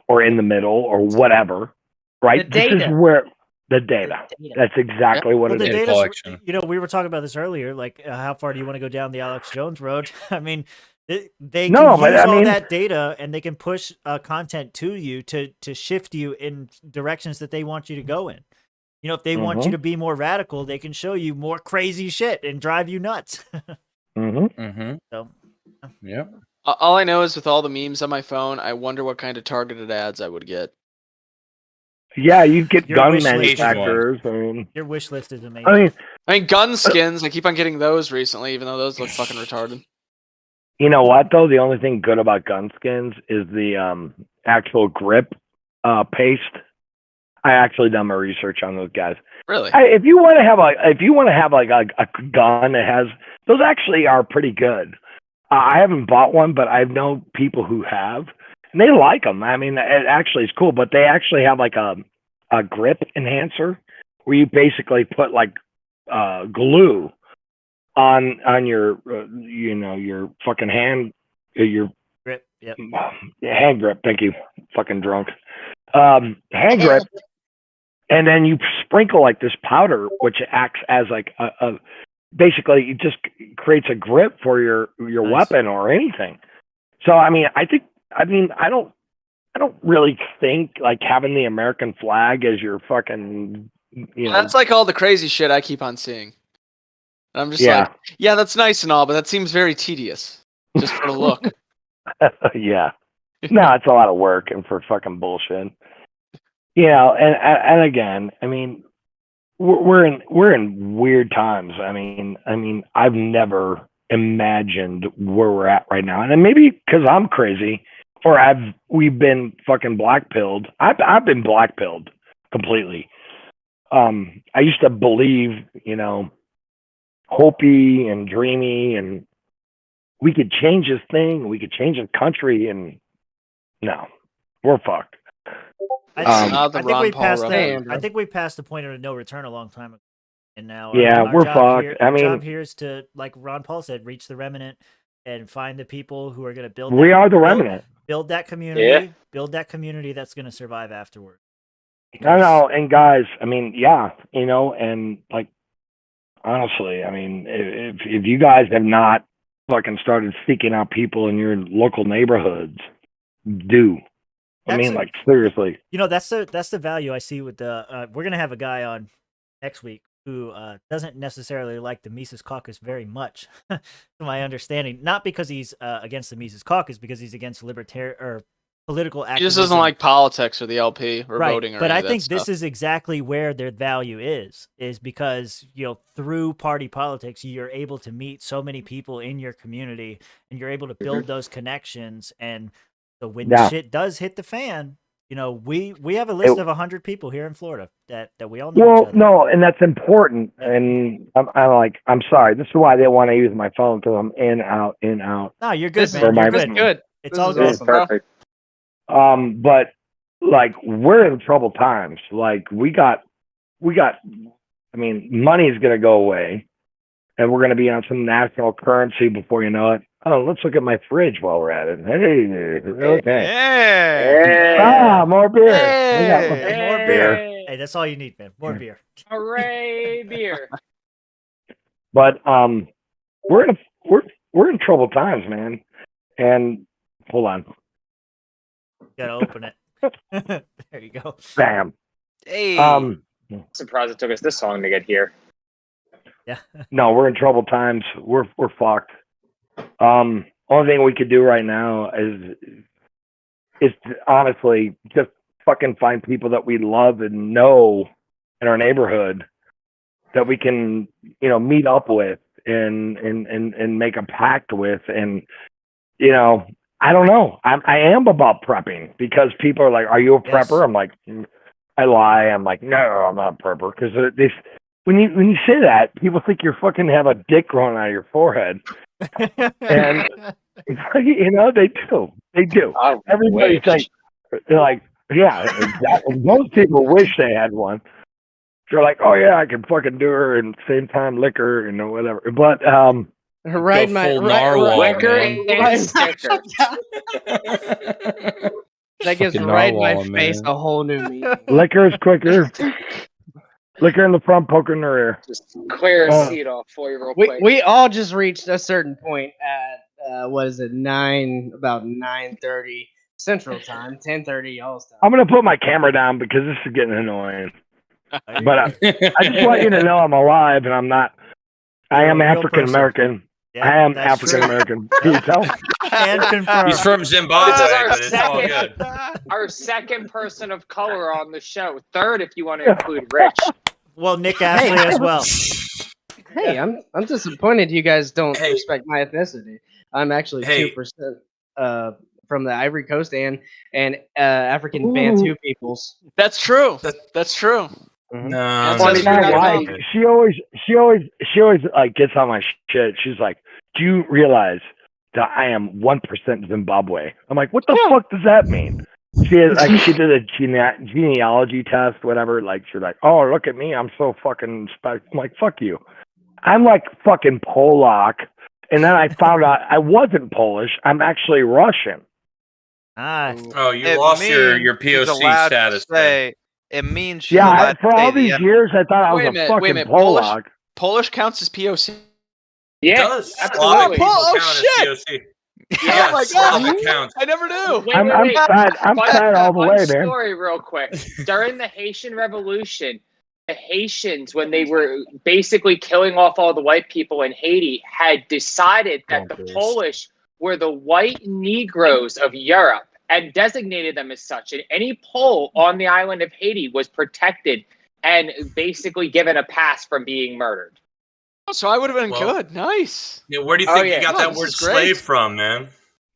or in the middle, or whatever. Right? The This is data. where the data. That's exactly what Well, it the is. data data's, collection. you know, we were talking about this earlier. Like, how far do you want to go down the Alex Jones road? I mean, they No, can but use I all mean- that data and they can push content to you to shift you in directions that they want you to go in. You know, if they want you to be more radical, they can show you more crazy shit and drive you nuts. Mm-hmm. Mm-hmm. So, Yeah. All I know is with all the memes on my phone, I wonder what kind of targeted ads I would get. Yeah, you get Your gun wish list is manufacturers. I mean, your wish list is amazing. I mean, Gun skins, I keep on getting those recently, even though those look fucking retarded. you know what though? The only thing good about gun skins is the actual grip paste. I actually done my research on those guys. Really? If you want to have a gun that has those, actually are pretty good. I haven't bought one, but I know people who have, and they like them. I mean, it actually is cool. But they actually have like a grip enhancer where you basically put like glue on your your fucking hand, your Grip. Yep. hand grip. Thank you. Fucking drunk. Hand grip. And then you sprinkle like this powder, which acts as like a basically it just creates a grip for your Nice. weapon or anything. So I mean, I don't really think like having the American flag as your fucking That's like all the crazy shit I keep on seeing. And I'm just Yeah. like, yeah, that's nice and all, but that seems very tedious. Just for the look. yeah. No, it's a lot of work and for fucking bullshit. You know, and again, I mean, we're in weird times. I mean, I've never imagined where we're at right now, and then maybe because I'm crazy, or we've been fucking black-pilled. I've been black-pilled completely. I used to believe, hopey and dreamy, and we could change this thing, we could change the country, and no, we're fucked. Not the I think Ron we Paul passed rub. Hey, that. Andrew. I think we passed the point of no return a long time ago. And now, Yeah, we're job fucked. Here, I our mean- job here is to, like Ron Paul said, reach the remnant and find the people who are going to build. We that- are the build- remnant. Build that community. Yeah. Build that community that's going to survive afterward. I know, and guys, I mean, yeah, and like, honestly, I mean, if you guys have not fucking started seeking out people in your local neighborhoods, do. I That's mean, a- like, seriously. That's the value I see with the. We're gonna have a guy on next week who doesn't necessarily like the Mises Caucus very much, to my understanding. Not because he's against the Mises Caucus, because he's against libertarian or political He activism. just doesn't like politics or the LP or Right, voting or but any I of that think stuff. this is exactly where their value is because through party politics you're able to meet so many people in your community and you're able to build those connections, and so when Yeah. shit does hit the fan, You know, we have a list of 100 people here in Florida that we all know each Well, other. no, and that's important. And I'm sorry. This is why they want to use my phone because I'm in, out, in, out. No, you're good, This man. You're is good. good. It's This all is good. awesome, bro. Perfect. But like we're in troubled times. Like we got. I mean, money's gonna go away, and we're gonna be on some national currency before you know it. Oh, let's look at my fridge while we're at it. Hey, okay. Yeah. Ah, more beer. Hey. I got More beer. Hey, that's all you need, man. More beer. Hooray, beer. But we're in troubled times, man. And hold on, Gotta open it. There you go. bam. Hey. Surprised it took us this long to get here. Yeah. No, we're in troubled times. We're fucked. Only thing we could do right now is to honestly just fucking find people that we love and know in our neighborhood that we can, meet up with and make a pact with. And, I don't know. I am about prepping because people are like, are you a prepper? Yes. I'm like, I lie. I'm like, no, I'm not a prepper. Because when you say that, people think you're fucking have a dick growing out of your forehead. And they do. They do. Everybody thinks they're like, yeah, exactly. Most people wish they had one. They're like, oh yeah, I can fucking do her and same time lick her and whatever. But Right, my full narwhal, Liquor man. and sticker. That gives Fucking right my narwhal, face man. a whole new meaning. liquor is quicker. Liquor in the front, poker in the rear. Just clear a Oh. seat off for you real We quick. we all just reached a certain point at what is it, about 9:30 Central Time, 10:30 y'all's time. I'm gonna put my camera down because this is getting annoying. There you But go. I just want you to know I'm alive and I'm not. I You're am a real African American. Yeah, I am that's African true. American. Can you tell? And confirmed. He's from Zimbabwe, This is our but it's all second- good. Our second person of color on the show. Third, if you want to include Rich. Well, Nick Ashley as well. Hey, I'm disappointed you guys don't Hey. respect my ethnicity. I'm actually Hey. 2% from the Ivory Coast and African Bantu peoples. That's true. That's true. No, That's Well, what you know you're why? not She always like gets on my shit. She's like, "Do you realize that I am 1% Zimbabwe?" I'm like, "What the fuck does that mean?" She did a genealogy test, whatever. Like she's like, "Oh, look at me, I'm so fucking special." I'm like, "Fuck you." I'm like fucking Polak, and then I found out I wasn't Polish. I'm actually Russian. Ah, Oh, you It lost your means she's POC allowed to status. say- It means she's Yeah, allowed for to say all the these F- years, I thought I was Wait a a minute, fucking wait a minute. Polish- Polak. Polish counts as POC. Yeah, does. absolutely. People Oh, count as shit! POC. Oh my Slavic god! counts. I never knew. Wait, I'm wait, wait. fat. I'm fat all the Fun way, man. story real quick. During the Haitian Revolution, the Haitians, when they were basically killing off all the white people in Haiti, had decided that the Polish were the white Negroes of Europe and designated them as such. And any Pole on the island of Haiti was protected and basically given a pass from being murdered. Oh, so I would have been Well- good. Nice. Yeah, where do you Oh, think yeah. you got No, that this word is great. slave from, man?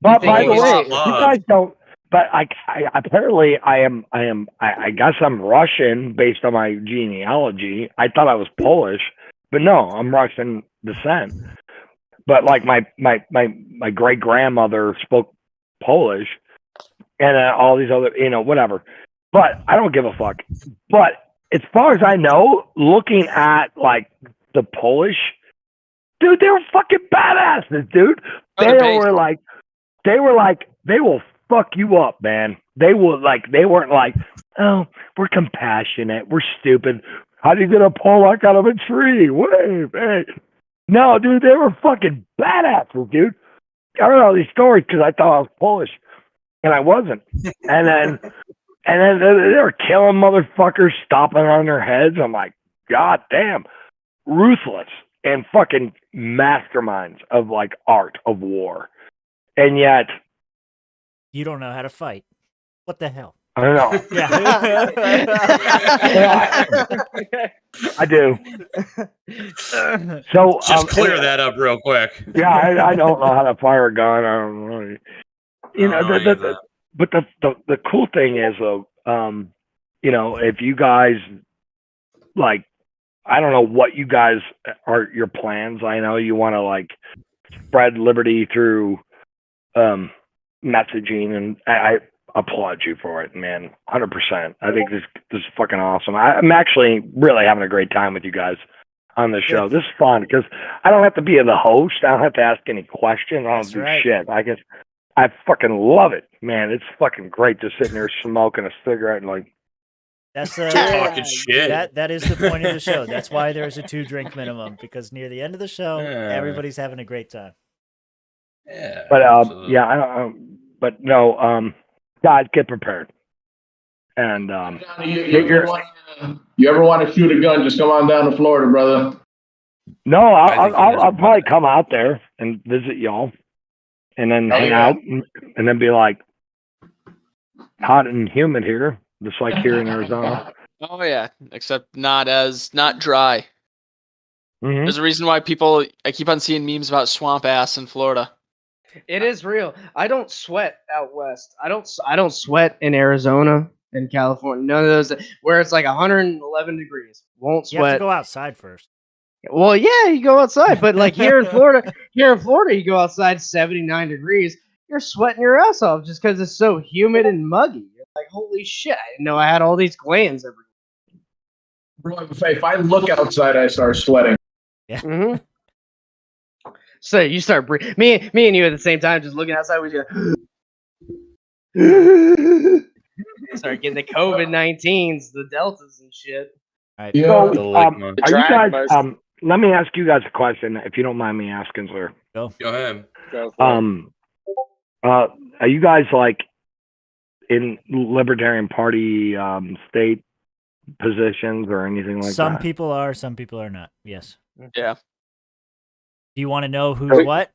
But think by it the was way, outlawed. you guys don't. But I apparently I guess I'm Russian based on my genealogy. I thought I was Polish, but no, I'm Russian descent. But like my great grandmother spoke Polish, and all these other, whatever. But I don't give a fuck. But as far as I know, looking at like the Polish, dude, they were fucking badasses, dude. Oh, They they're were like, they will fuck you up, man. They weren't like, oh, we're compassionate, we're stupid. How do you get a Polak out of a tree? Wave, hey. No, dude, they were fucking badasses, dude. I heard all these stories because I thought I was Polish, and I wasn't. And then they were killing motherfuckers, stomping on their heads. I'm like, God damn, ruthless and fucking masterminds of like art of war. And yet, you don't know how to fight. What the hell? I don't know. Yeah. I do. So Just clear that up real quick. Yeah, I don't know how to fire a gun. I don't know. I don't know But the cool thing is though, if you guys like, I don't know what you guys are your plans. I know you want to like spread liberty through messaging, and I applaud you for it, man. 100%. I think this is fucking awesome. I'm actually really having a great time with you guys on the show. This is fun because I don't have to be the host. I don't have to ask any questions. I don't do shit. I fucking love it, man. It's fucking great just sitting there smoking a cigarette and like. That's talking shit. That is the point of the show. That's why there's a 2-drink minimum, because near the end of the show, everybody's having a great time. Yeah. But but no, guys, get prepared. And you ever want to shoot a gun? Just come on down to Florida, brother. No, I'll probably come out there and visit y'all, and then hang out, and then be like, hot and humid here, just like here in Arizona. Oh yeah, except not dry. Mm-hmm. There's a reason why I keep on seeing memes about swamp ass in Florida. It is real. I don't sweat out west. I don't sweat in Arizona and California. None of those where it's like 111 degrees. Won't sweat. You have to go outside first. Well, yeah, you go outside, but like here in Florida, you go outside 79 degrees. You're sweating your ass off just because it's so humid and muggy. You're like, holy shit! I didn't know I had all these glands everywhere. Bro, if I look outside, I start sweating. Yeah. Mm-hmm. So you start breathing. Me and you at the same time, just looking outside with you. Start getting the COVID-19s, the deltas and shit. All right. Yeah. So, are you guys? Let me ask you guys a question, if you don't mind me asking, sir. Go ahead. Are you guys like in Libertarian Party state positions or anything like that? Some people are, some people are not. Yes. Yeah. Do you want to know who's what?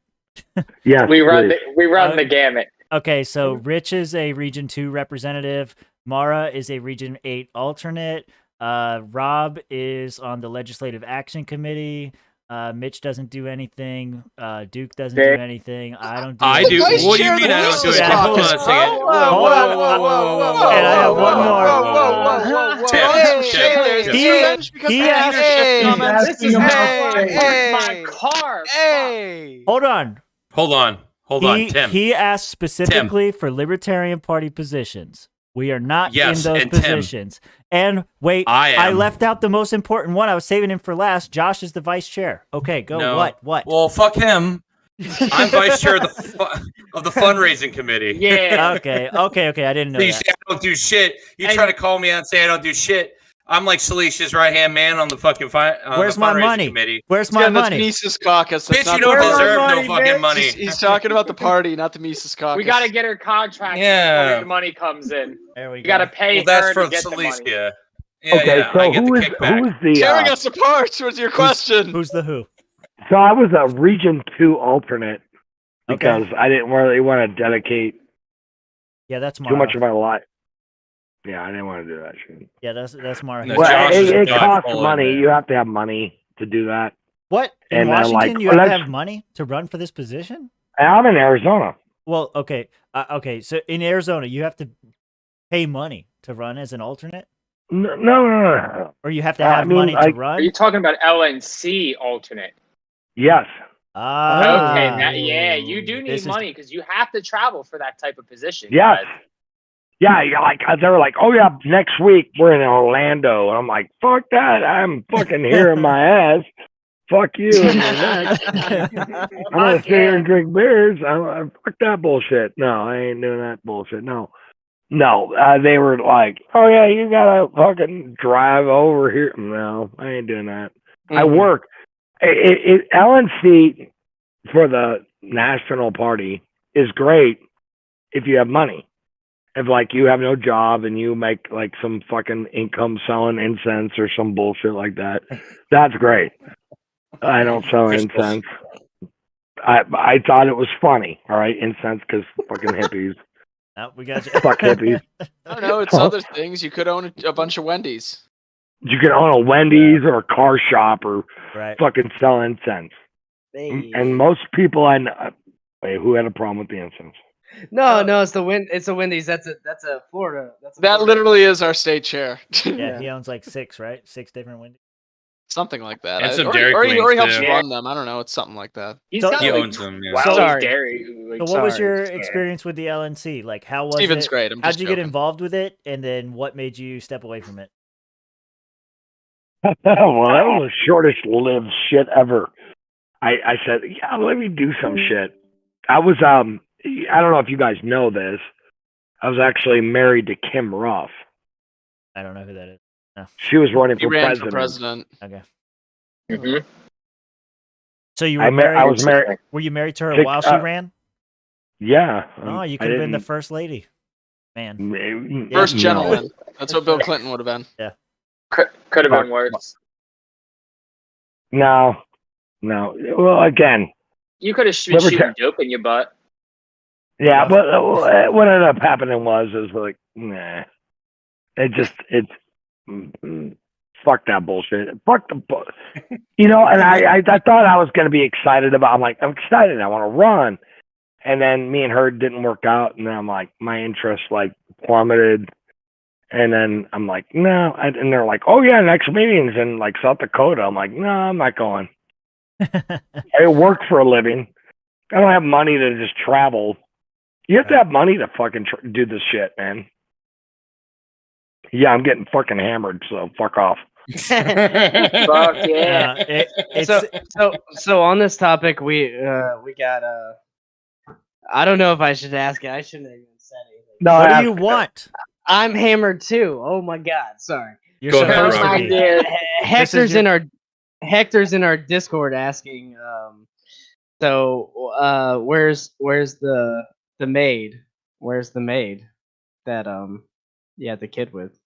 Yes. We run the gamut. Okay, so Rich is a Region 2 representative. Mara is a Region 8 alternate. Rob is on the Legislative Action Committee. Mitch doesn't do anything. Duke doesn't do anything. I don't do I anything. do. What do you mean I don't do it? Hold on a second. Hold on. And I have one more. He asked. My car. Hey. Hold on. Tim. He asked specifically for Libertarian Party positions. We are not in those positions. And wait, I left out the most important one. I was saving him for last. Josh is the vice chair. Okay, go. No. What? Well, fuck him. I'm vice chair of the fundraising committee. Yeah. Okay. I didn't know So you that. say I don't do shit. You try to call me out and say I don't do shit. I'm like Salicia's right-hand man on the fucking Where's my money? Committee. Where's my That's money? Mises Caucus. Bitch, you don't deserve no fucking money. He's talking about the party, not the Mises Caucus. We got to get her contract before the money comes in. There we You go. got to pay That's her for to get the money. Celicia. Okay, yeah, so I get who the is kickback. the? Tearing us apart was your question. Who's the who? So I was a Region 2 alternate because I didn't really want to dedicate Yeah, that's Mara. too much of my life. Yeah, I didn't want to do that shit. Yeah, that's Mara. No, Well, Josh is it not costs full in money. there. You have to have money to do that. What? In And, Washington, like, you have to let's- have money to run for this position? And I'm in Arizona. Well, okay. So in Arizona, you have to pay money to run as an alternate? No. Or you have to have money to Are run? you talking about LNC alternate? Yes. Okay, you do need money because you have to travel for that type of position. Yes. Yeah, you're like they were like, oh yeah, next week we're in Orlando, and I'm like, fuck that, I'm fucking here in my ass. Fuck you. I'm gonna sit here and drink beers. Fuck that bullshit. No, I ain't doing that bullshit. No. They were like, oh yeah, you gotta fucking drive over here. No, I ain't doing that. I work. LNC for the National Party is great if you have money. If like you have no job and you make like some fucking income selling incense or some bullshit like that, that's great. I don't sell incense. I thought it was funny. All right, incense because fucking hippies. Oh, we got you. Fuck hippies. I don't know. It's other things. You could own a bunch of Wendy's. You can own a Wendy's or a car shop or fucking sell incense. Hey. And most people I know, who had a problem with the incense? No, it's the It's the Wendy's. That's a Florida. That's a That Florida. literally is our state chair. Yeah, he owns like 6, right? 6 different Wendy's. Something like that. And some or, Dairy or he Queens, helps too. run them. I don't know. It's something like that. He's So- got He like owns them. Yeah. 12 Sorry. dairy. Like, So what was sorry, your sorry. experience with the LNC? Like, how was Steven's it? great. I'm How'd just you get joking. involved with it? And then what made you step away from it? Well, that was the shortest lived shit ever. I said, yeah, let me do some shit. I was I don't know if you guys know this. I was actually married to Kim Ruff. I don't know who that is. No. She was running He for ran president. for president. Okay. Mhm. So you were I married? was married. Were you married to her Six- while she ran? Yeah. Oh, you I could have been the didn't- first lady. Man. First No. gentleman. That's what Bill Clinton would have been. Could have been worse. No. Well, again, You could have been Libertarian- shooting dope in your butt. yeah. But what ended up happening was like, nah. It's fuck that bullshit. Fuck the, and I thought I was gonna be excited about. I'm like, I'm excited. I want to run. And then me and her didn't work out, and then I'm like, my interest like plummeted. And then I'm like, no. And they're like, oh yeah, next meeting's in like South Dakota. I'm like, no, I'm not going. I work for a living. I don't have money to just travel. You have to have money to fucking do this shit, man. Yeah, I'm getting fucking hammered, so fuck off. Fuck yeah. So on this topic, we got I don't know if I should ask it. I shouldn't have even said anything. No, What do you want? I'm hammered too. Oh my god, sorry. You're Go ahead, supposed to Rocky. be. Yeah. Hector's in our Discord asking. Where's the maid? Where's the maid that the kid with?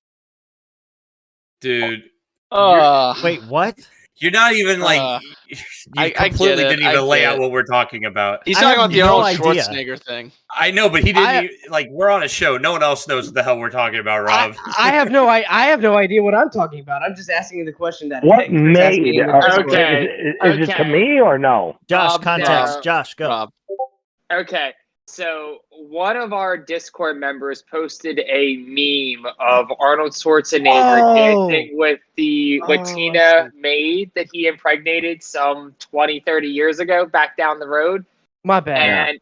Dude, Wait, what? you're not even like. You I get completely it, didn't I even lay get out it. what we're talking about. He's I talking have about the no Arnold idea. Schwarzenegger thing. I know, but he didn't. We're on a show. No one else knows what the hell we're talking about, Rob. I have no idea what I'm talking about. I'm just asking you the question that What Hector's asking maid? in the Discord. Okay. Is it to me or no? Josh, Rob, context. no. Josh, go. Rob. Okay, so one of our Discord members posted a meme of Arnold Schwarzenegger dancing with the Latina maid that he impregnated some 20, 30 years ago back down the road. My bad. And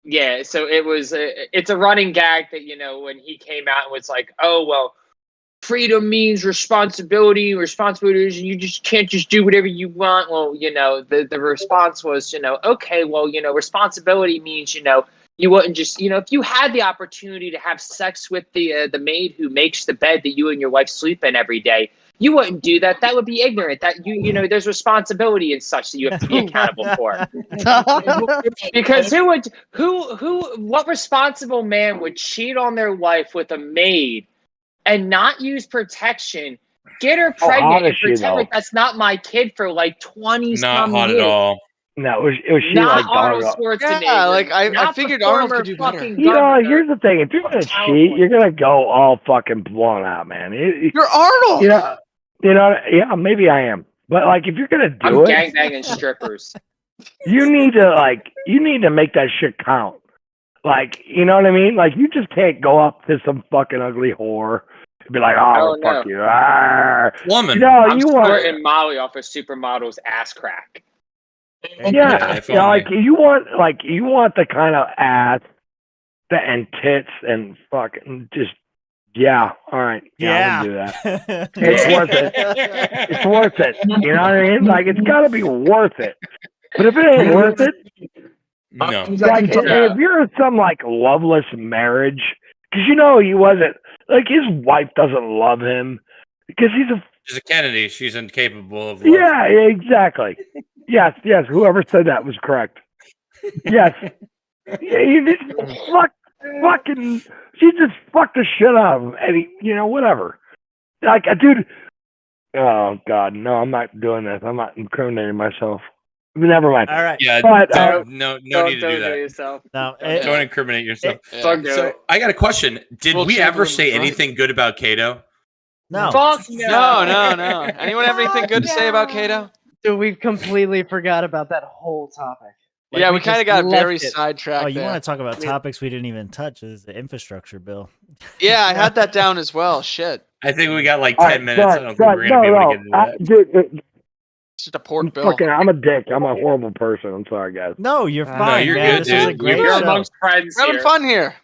yeah, so it's a running gag that, when he came out and was like, oh, well, freedom means responsibility is you just can't just do whatever you want. Well, the response was, okay, well, responsibility means, you wouldn't just, if you had the opportunity to have sex with the maid who makes the bed that you and your wife sleep in every day, you wouldn't do that. That would be ignorant. That there's responsibility and such that you have to be accountable for. Because what responsible man would cheat on their wife with a maid and not use protection, get her How hot pregnant, is and she, pretend like though? that's not my kid for like 20 Not some hot years? at all. No, it was she Not like Arnold dog? Schwarzenegger. Yeah, like, I not figured the Arnold former could do better. fucking You know, governor here's the thing: if you're gonna of cheat, California. you're gonna go all fucking blown out, man. You're Arnold. Yeah, maybe I am, but like, if you're gonna I'm do it, gangbanging strippers. you need to make that shit count. Like, you know what I mean? Like, you just can't go up to some fucking ugly whore and be like, "Oh, Oh, fuck no. you." Arr. Woman. No, I'm you want. snorting Molly off a supermodel's ass crack. Yeah, if you know, only. you want the kind of ass and tits and fucking just all right, Yeah. I'll do that. It's worth it. It's worth it. You know what I mean? Like, it's got to be worth it. But if it ain't worth it, No. like if you're in some like loveless marriage, because he wasn't like, his wife doesn't love him because he's a She's a Kennedy. She's incapable of love. yeah, exactly. Yes, whoever said that was correct. Yes. Yeah, you just fucking, she just fucked the shit out of him. And whatever. Like, dude, oh, God, no, I'm not doing this. I'm not incriminating myself. Never mind. All right. Yeah, But, no need to Don't do do that. yourself. No, Don't incriminate yourself. Don't do So it. I got a question. Did Well, we ever Chamberlain say was right. anything good about Cato? no. Fuck no. No. Anyone have anything good to say about Cato? Dude, we completely forgot about that whole topic. Like, yeah, we just kind of got left very it. sidetracked. Oh, you there. want to talk about topics we didn't even touch? Is the infrastructure bill? Yeah, I had that down as well. Shit, I think we got like All 10 right, minutes. I Scott, don't think we're Scott, gonna be able to no, get into that. dude, it's just a pork bill. I'm a dick. I'm a horrible person. I'm sorry, guys. No, you're No, fine, you're man. good, This was a dude. great You're show. amongst friends We're having here. fun here.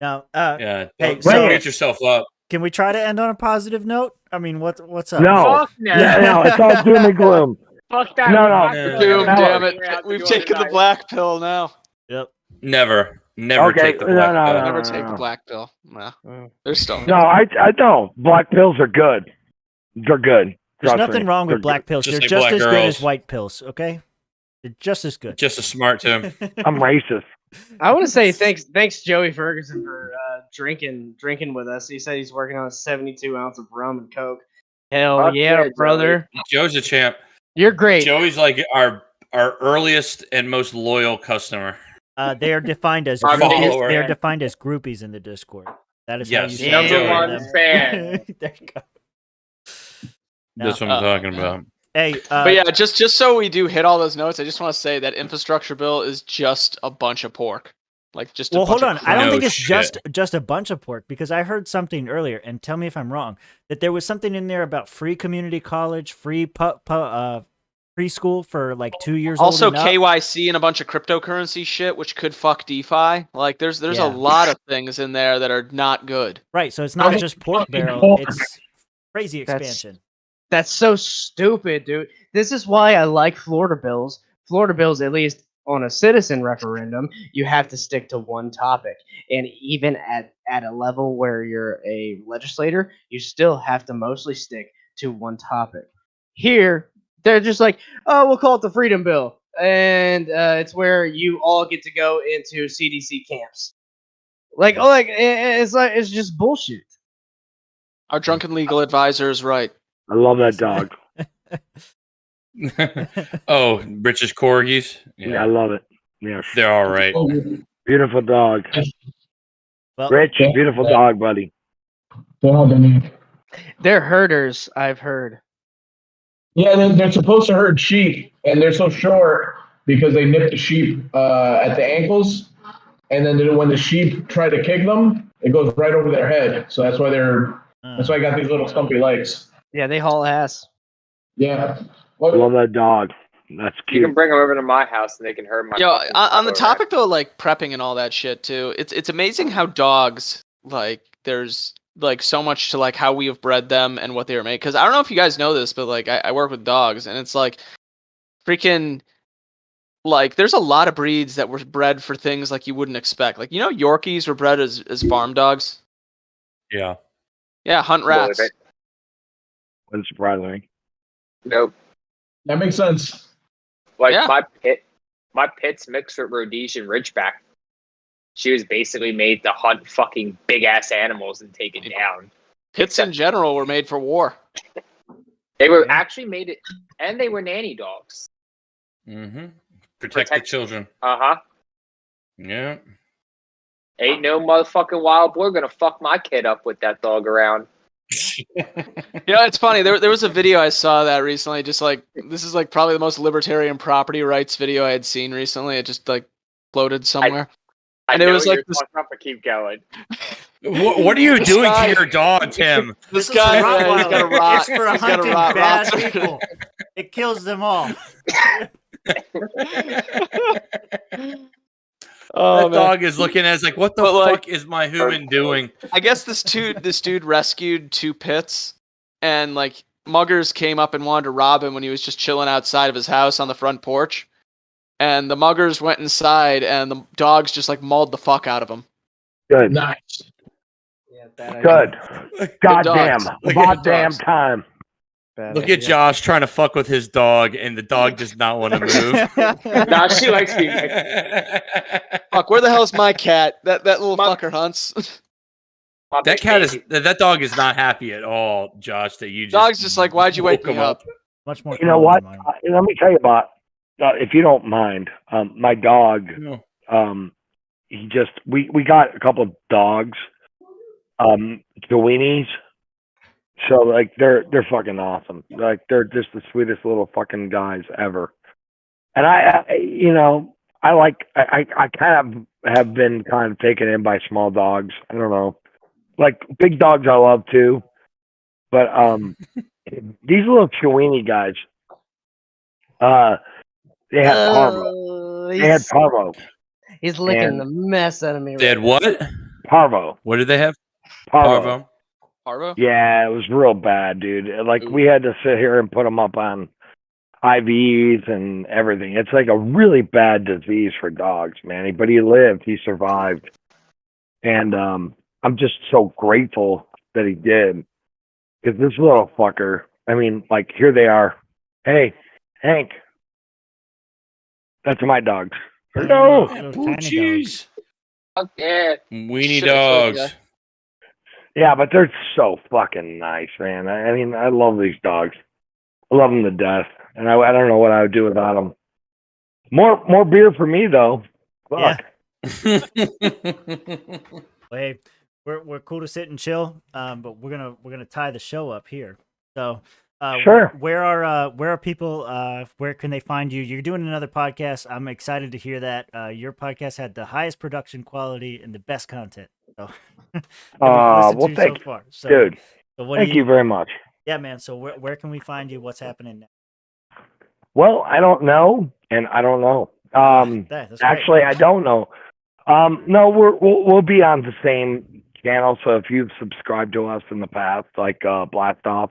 Now, Yeah. Hey, Don't so- beat yourself up. can we try to end on a positive note? I mean, what's up? No. Fuck no. No, it's all doom and gloom. Fuck that. No, We're no. back No. to Doom, the damn way it. out the We've door taken the tonight. black pill now. Yep. Never Okay, take the no, black no, pill. no. Never take the black pill. Nah, they're still. No, I don't. Black pills are good. They're good. There's Trust nothing me. wrong with They're black pills. Just They're like just black as good girls. as white pills. Okay, they're just as good. Just as smart, Tim. good. I'm racist. I want to say thanks Joey Ferguson for drinking with us. He said he's working on a 72 ounce of rum and coke. Hell Fuck yeah, yeah, brother! Joe's a champ. You're great. Joey's like our earliest and most loyal customer. They are defined as Our groupies. follower. They are defined as groupies in the Discord. That is Yes. how you Number say one them. fan. There you go. That's Now, what I'm talking about. hey, But yeah, just so we do hit all those notes, I just want to say that infrastructure bill is just a bunch of pork. Like just. well, a bunch hold on. of I don't No think it's shit. just a bunch of pork because I heard something earlier, and tell me if I'm wrong. That there was something in there about free community college, free preschool for like 2 years Also old and up. KYC and a bunch of cryptocurrency shit, which could fuck DeFi. Like there's Yeah. a lot of things in there that are not good. Right, so it's not Okay. just pork barrel; Pork. it's crazy expansion. That's so stupid, dude. This is why I like Florida bills. Florida bills, at least on a citizen referendum, you have to stick to one topic. And even at a level where you're a legislator, you still have to mostly stick to one topic. Here, they're just like, oh, we'll call it the Freedom Bill. And it's where you all get to go into CDC camps. It's just bullshit. Our drunken legal advisor is right. I love that dog. Oh, British corgis. Yeah, I love it. Yeah, They're all right. Oh, beautiful dog. Well, Rich, beautiful dog, buddy. They're herders, I've heard. Yeah, they're supposed to herd sheep, and they're so short because they nip the sheep at the ankles, and then when the sheep try to kick them, it goes right over their head. So that's why I got these little stumpy legs. Yeah, they haul ass. Yeah. I Well, love that dog. That's You can cute. bring them over to my house and they can herd my. Yo, fucking on the cattle, topic though, like prepping and all that shit too. It's amazing how dogs like there's like so much to like how we have bred them and what they were made. Because I don't know if you guys know this, but like I work with dogs and it's like freaking like there's a lot of breeds that were bred for things like you wouldn't expect. Like Yorkies were bred as farm dogs. Yeah. Yeah, hunt rats. Believe Wouldn't surprise me. Nope. that makes sense. Like Yeah. my pit's mixed with Rhodesian Ridgeback. She was basically made to hunt fucking big ass animals and take it down. Pits in general were made for war. They were actually made it, and they were nanny dogs. Mm-hmm. Protect the children. Uh-huh. Yeah. Ain't no motherfucking wild boy gonna fuck my kid up with that dog around. It's funny. There was a video I saw that recently. Just like this is like probably the most libertarian property rights video I had seen recently. It just like floated somewhere. I And it know was you're like this- fucked up, but keep going. What are you This doing guy- to your dog, Tim? This is a guy, Rottweiler. he's got a rot. It's for He's got a hunting rot bad Rottweiler. people. It kills them all. Oh, That man. dog is looking at us like, what the But, fuck like- is my human doing? I guess this dude rescued 2 pits, and like muggers came up and wanted to rob him when he was just chilling outside of his house on the front porch. And the muggers went inside, and the dogs just like mauled the fuck out of him. Good. Nice. Yeah, bad idea. Good. Goddamn. dogs. Look at About the damn dogs. time. Bad Look idea. at Josh trying to fuck with his dog, and the dog does not want to move. Nah, she likes being Fuck, where the hell is my cat? That little fucker hunts. That cat is that dog is not happy at all, Josh. That you just Dog's just like, why'd you wake woke me him up? Much more. You know common what? than mine. Let me tell you about, if you don't mind, my dog, No. we got a couple of dogs, Chiweenies. So like they're fucking awesome. Like they're just the sweetest little fucking guys ever. And I kind of have been kind of taken in by small dogs. I don't know. Like big dogs I love too. But these little Chiweenie guys, they had parvo. They had parvo. He's licking And the mess out of me. They had right what? Parvo. What did they have? Parvo. Parvo? Yeah, it was real bad, dude. Like Ooh. we had to sit here and put them up on IVs and everything. It's like a really bad disease for dogs, man. But he lived. He survived. And I'm just so grateful that he did. Because this little fucker, I mean, like, here they are. Hey, Hank. That's my dogs. No. Little tiny dogs. Fuck yeah. Weenie Should've told dogs. Yeah, but they're so fucking nice, man. I mean, I love these dogs. I love them to death. And I don't know what I would do without them. More beer for me, though. Fuck. Yeah. Hey, we're cool to sit and chill, but we're gonna tie the show up here. So, Sure. Where are people? Where can they find you? You're doing another podcast. I'm excited to hear that. Your podcast had the highest production quality and the best content. So, Well, thanks, so far. So, dude. So what Thank do you very much. Yeah, man. So where can we find you? What's happening now? Well, I don't know, and I don't know. That's Actually, great. I don't know. No, we'll be on the same channel. So if you've subscribed to us in the past, like Blast Off,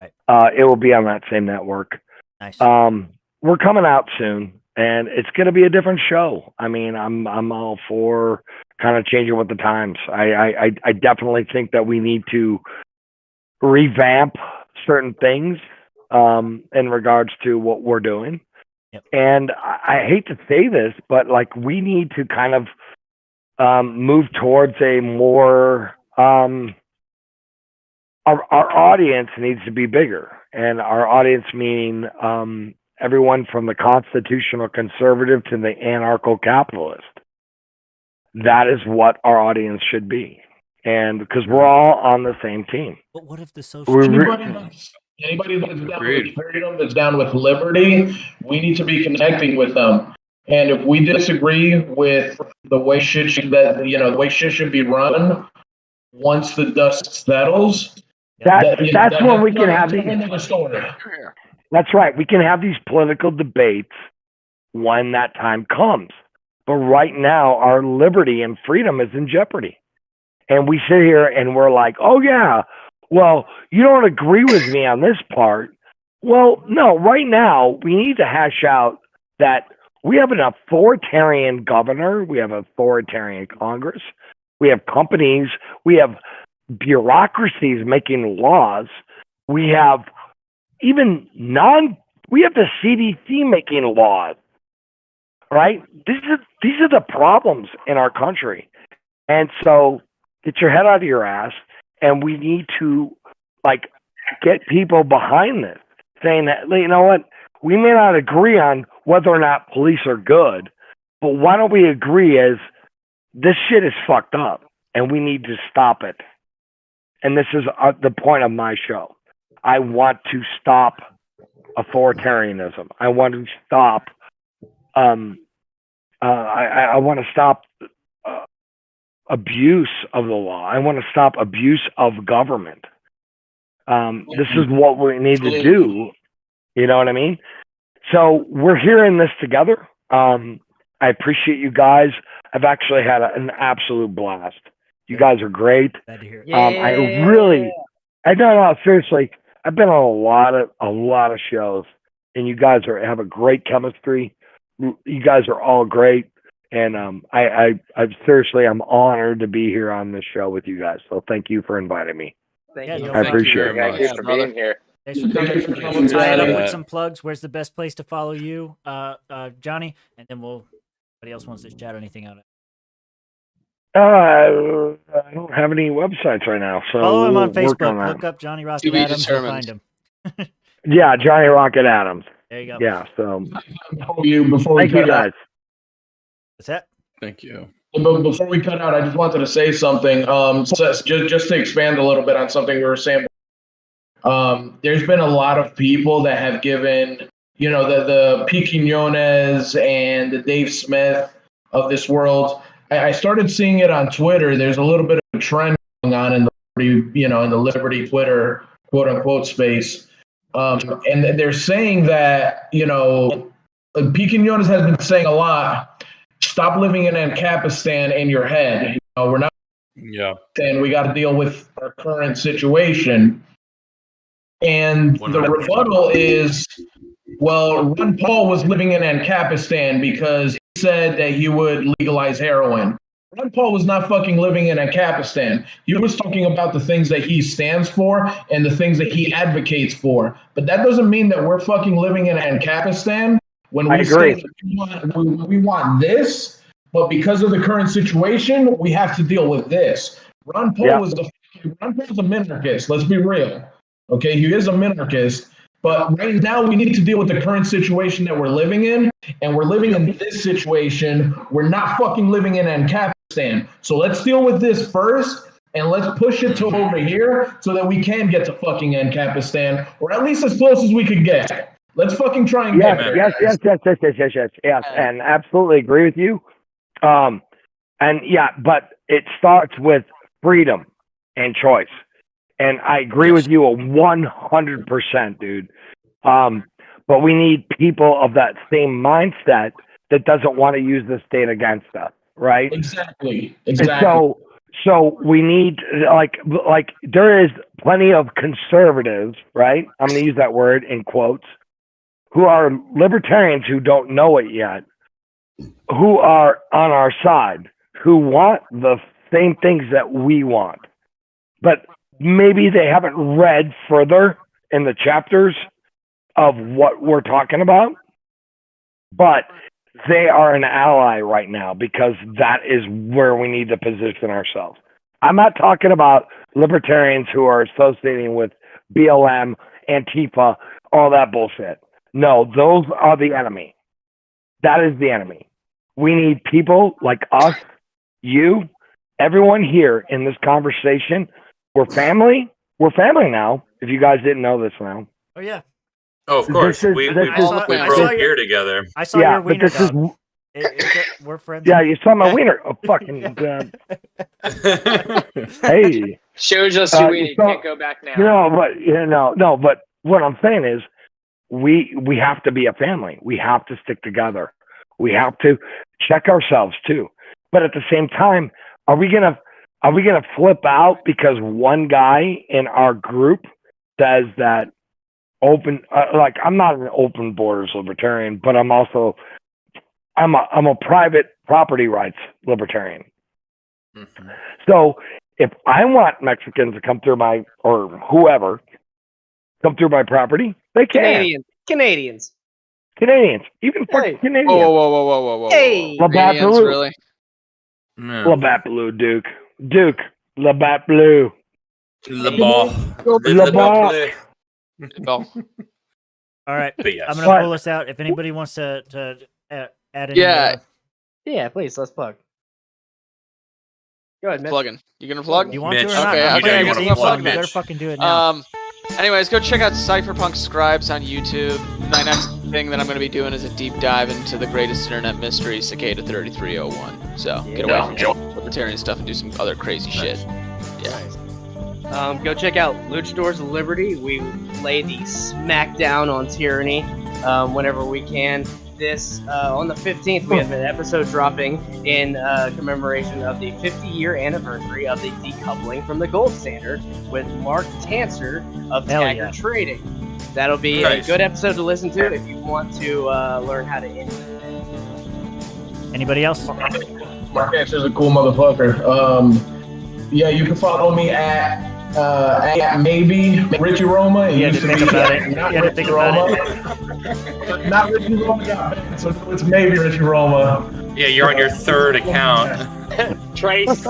it will be on that same network. Nice. We're coming out soon, and it's going to be a different show. I mean, I'm all for kind of changing with the times. I definitely think that we need to revamp certain things in regards to what we're doing. Yep. And I hate to say this, but like we need to kind of move towards a more our audience needs to be bigger, and our audience meaning everyone from the constitutional conservative to the anarcho capitalist. That is what our audience should be, and because we're all on the same team. But what if the social Anybody that's down with freedom, that's down with liberty, we need to be connecting with them. And if we disagree with the way shit should be run, once the dust settles, that's when we can have these. another story. That's right. We can have these political debates when that time comes. But right now, our liberty and freedom is in jeopardy. And we sit here and we're like, oh, yeah, well, you don't agree with me on this part. Well, no, right now, we need to hash out that we have an authoritarian governor. We have an authoritarian Congress. We have companies. We have bureaucracies making laws. We have even we have the CDC making laws, right? These are the problems in our country. And so get your head out of your ass, and we need to like get people behind this, saying that, you know what, we may not agree on whether or not police are good, but why don't we agree as this shit is fucked up and we need to stop it. And this is the point of my show. I want to stop authoritarianism. I want to stop. I want to stop abuse of the law. I want to stop abuse of government. This is what we need to do. You know what I mean? So we're hearing this together. I appreciate you guys. I've actually had an absolute blast. You guys are great. Glad to hear it. No, seriously. I've been on a lot of shows, and you guys have a great chemistry. You guys are all great, and I seriously, I'm honored to be here on this show with you guys. So thank you for inviting me. Thank you. I appreciate it. Thank you for being here. Thanks for coming. We'll tie it up with some plugs. Where's the best place to follow you, Johnny? And then anybody else wants to shout anything out? I don't have any websites right now, so follow him on we'll work on Facebook. that. Look up Johnny Rocket Adams. You'll find him. Yeah, Johnny Rocket Adams. There you go. Yeah. So Before we thank you cut out, guys. What's that? Thank you. before we cut out, I just wanted to say something. Just to expand a little bit on something we were saying. There's been a lot of people that have given the P. Quinones and the Dave Smith of this world. I started seeing it on Twitter. There's a little bit of a trend going on in the Liberty Twitter quote unquote space. And they're saying that, P. Quinones has been saying a lot, stop living in Ancapistan in your head. We're not, and we got to deal with our current situation. And 100%. The rebuttal is, well, Ron Paul was living in Ancapistan because he said that he would legalize heroin. Ron Paul was not fucking living in Ancapistan. He was talking about the things that he stands for and the things that he advocates for. But that doesn't mean that we're fucking living in Ancapistan when we say that we want this, but because of the current situation, we have to deal with this. Ron Paul was a minarchist. Let's be real. Okay, he is a minarchist. But right now, we need to deal with the current situation that we're living in, and we're living in this situation. We're not fucking living in Ancapistan. So let's deal with this first, and let's push it to over here so that we can get to fucking Ancapistan, or at least as close as we could get. Let's fucking try and get there. Yes, and absolutely agree with you. But it starts with freedom and choice. And I agree with you 100%, dude. But we need people of that same mindset that doesn't want to use the state against us, right? Exactly. And so we need like there is plenty of conservatives, right? I'm going to use that word in quotes, who are libertarians who don't know it yet, who are on our side, who want the same things that we want, but maybe they haven't read further in the chapters of what we're talking about, but they are an ally right now because that is where we need to position ourselves. I'm not talking about libertarians who are associating with BLM, Antifa, all that bullshit. No, those are the enemy. That is the enemy. We need people like us, you, everyone here in this conversation. We're family. We're family now. If you guys didn't know this now. Oh yeah. Oh, of course. We broke beer together. I saw your wiener dog. We're friends. Yeah, you saw my wiener. Oh, fucking God. Hey. Shows us your wiener. You can't go back now. No, but what I'm saying is we have to be a family. We have to stick together. We have to check ourselves too. But at the same time, are we gonna flip out because one guy in our group says that I'm not an open borders libertarian, but I'm a private property rights libertarian. Mm-hmm. So if I want Mexicans to come through or whoever come through my property, they can. Canadians, even fucking Canadians. Whoa. Hey, Labatt Blue, really? No. Labatt Blue, Duke, Labatt Blue. Labatt. All right, yes. I'm gonna pull us out. If anybody wants to add in, yeah, please let's plug. Go ahead, Mitch. Plugging. You gonna plug? You want to or not? Okay, you you want to plug, you better Mitch. fucking do it now. Anyways, go check out Cypherpunk Scribes on YouTube. My next thing that I'm going to be doing is a deep dive into the greatest internet mystery, Cicada 3301. So get away from libertarian stuff and do some other crazy shit. Yeah. Go check out Luchadors of Liberty. We lay the smackdown on tyranny whenever we can. This on the 15th, we have an episode dropping in commemoration of the 50-year anniversary of the decoupling from the gold standard with Mark Tanser of Tagger Trading. That'll be a good episode to listen to if you want to learn how to Anybody else? Mark Tanser's a cool motherfucker. You can follow me at maybe Richie Roma. You had to think about it. Not Richie Roma, so it's maybe Richie Roma. Yeah, you're on your third account. Trace.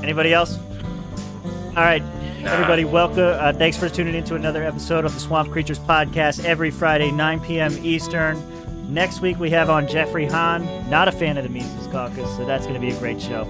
Anybody else? All right, everybody, welcome. Thanks for tuning in to another episode of the Swamp Creatures Podcast every Friday, 9 p.m. Eastern. Next week we have on Jeffrey Hahn, not a fan of the Mises Caucus, so that's going to be a great show.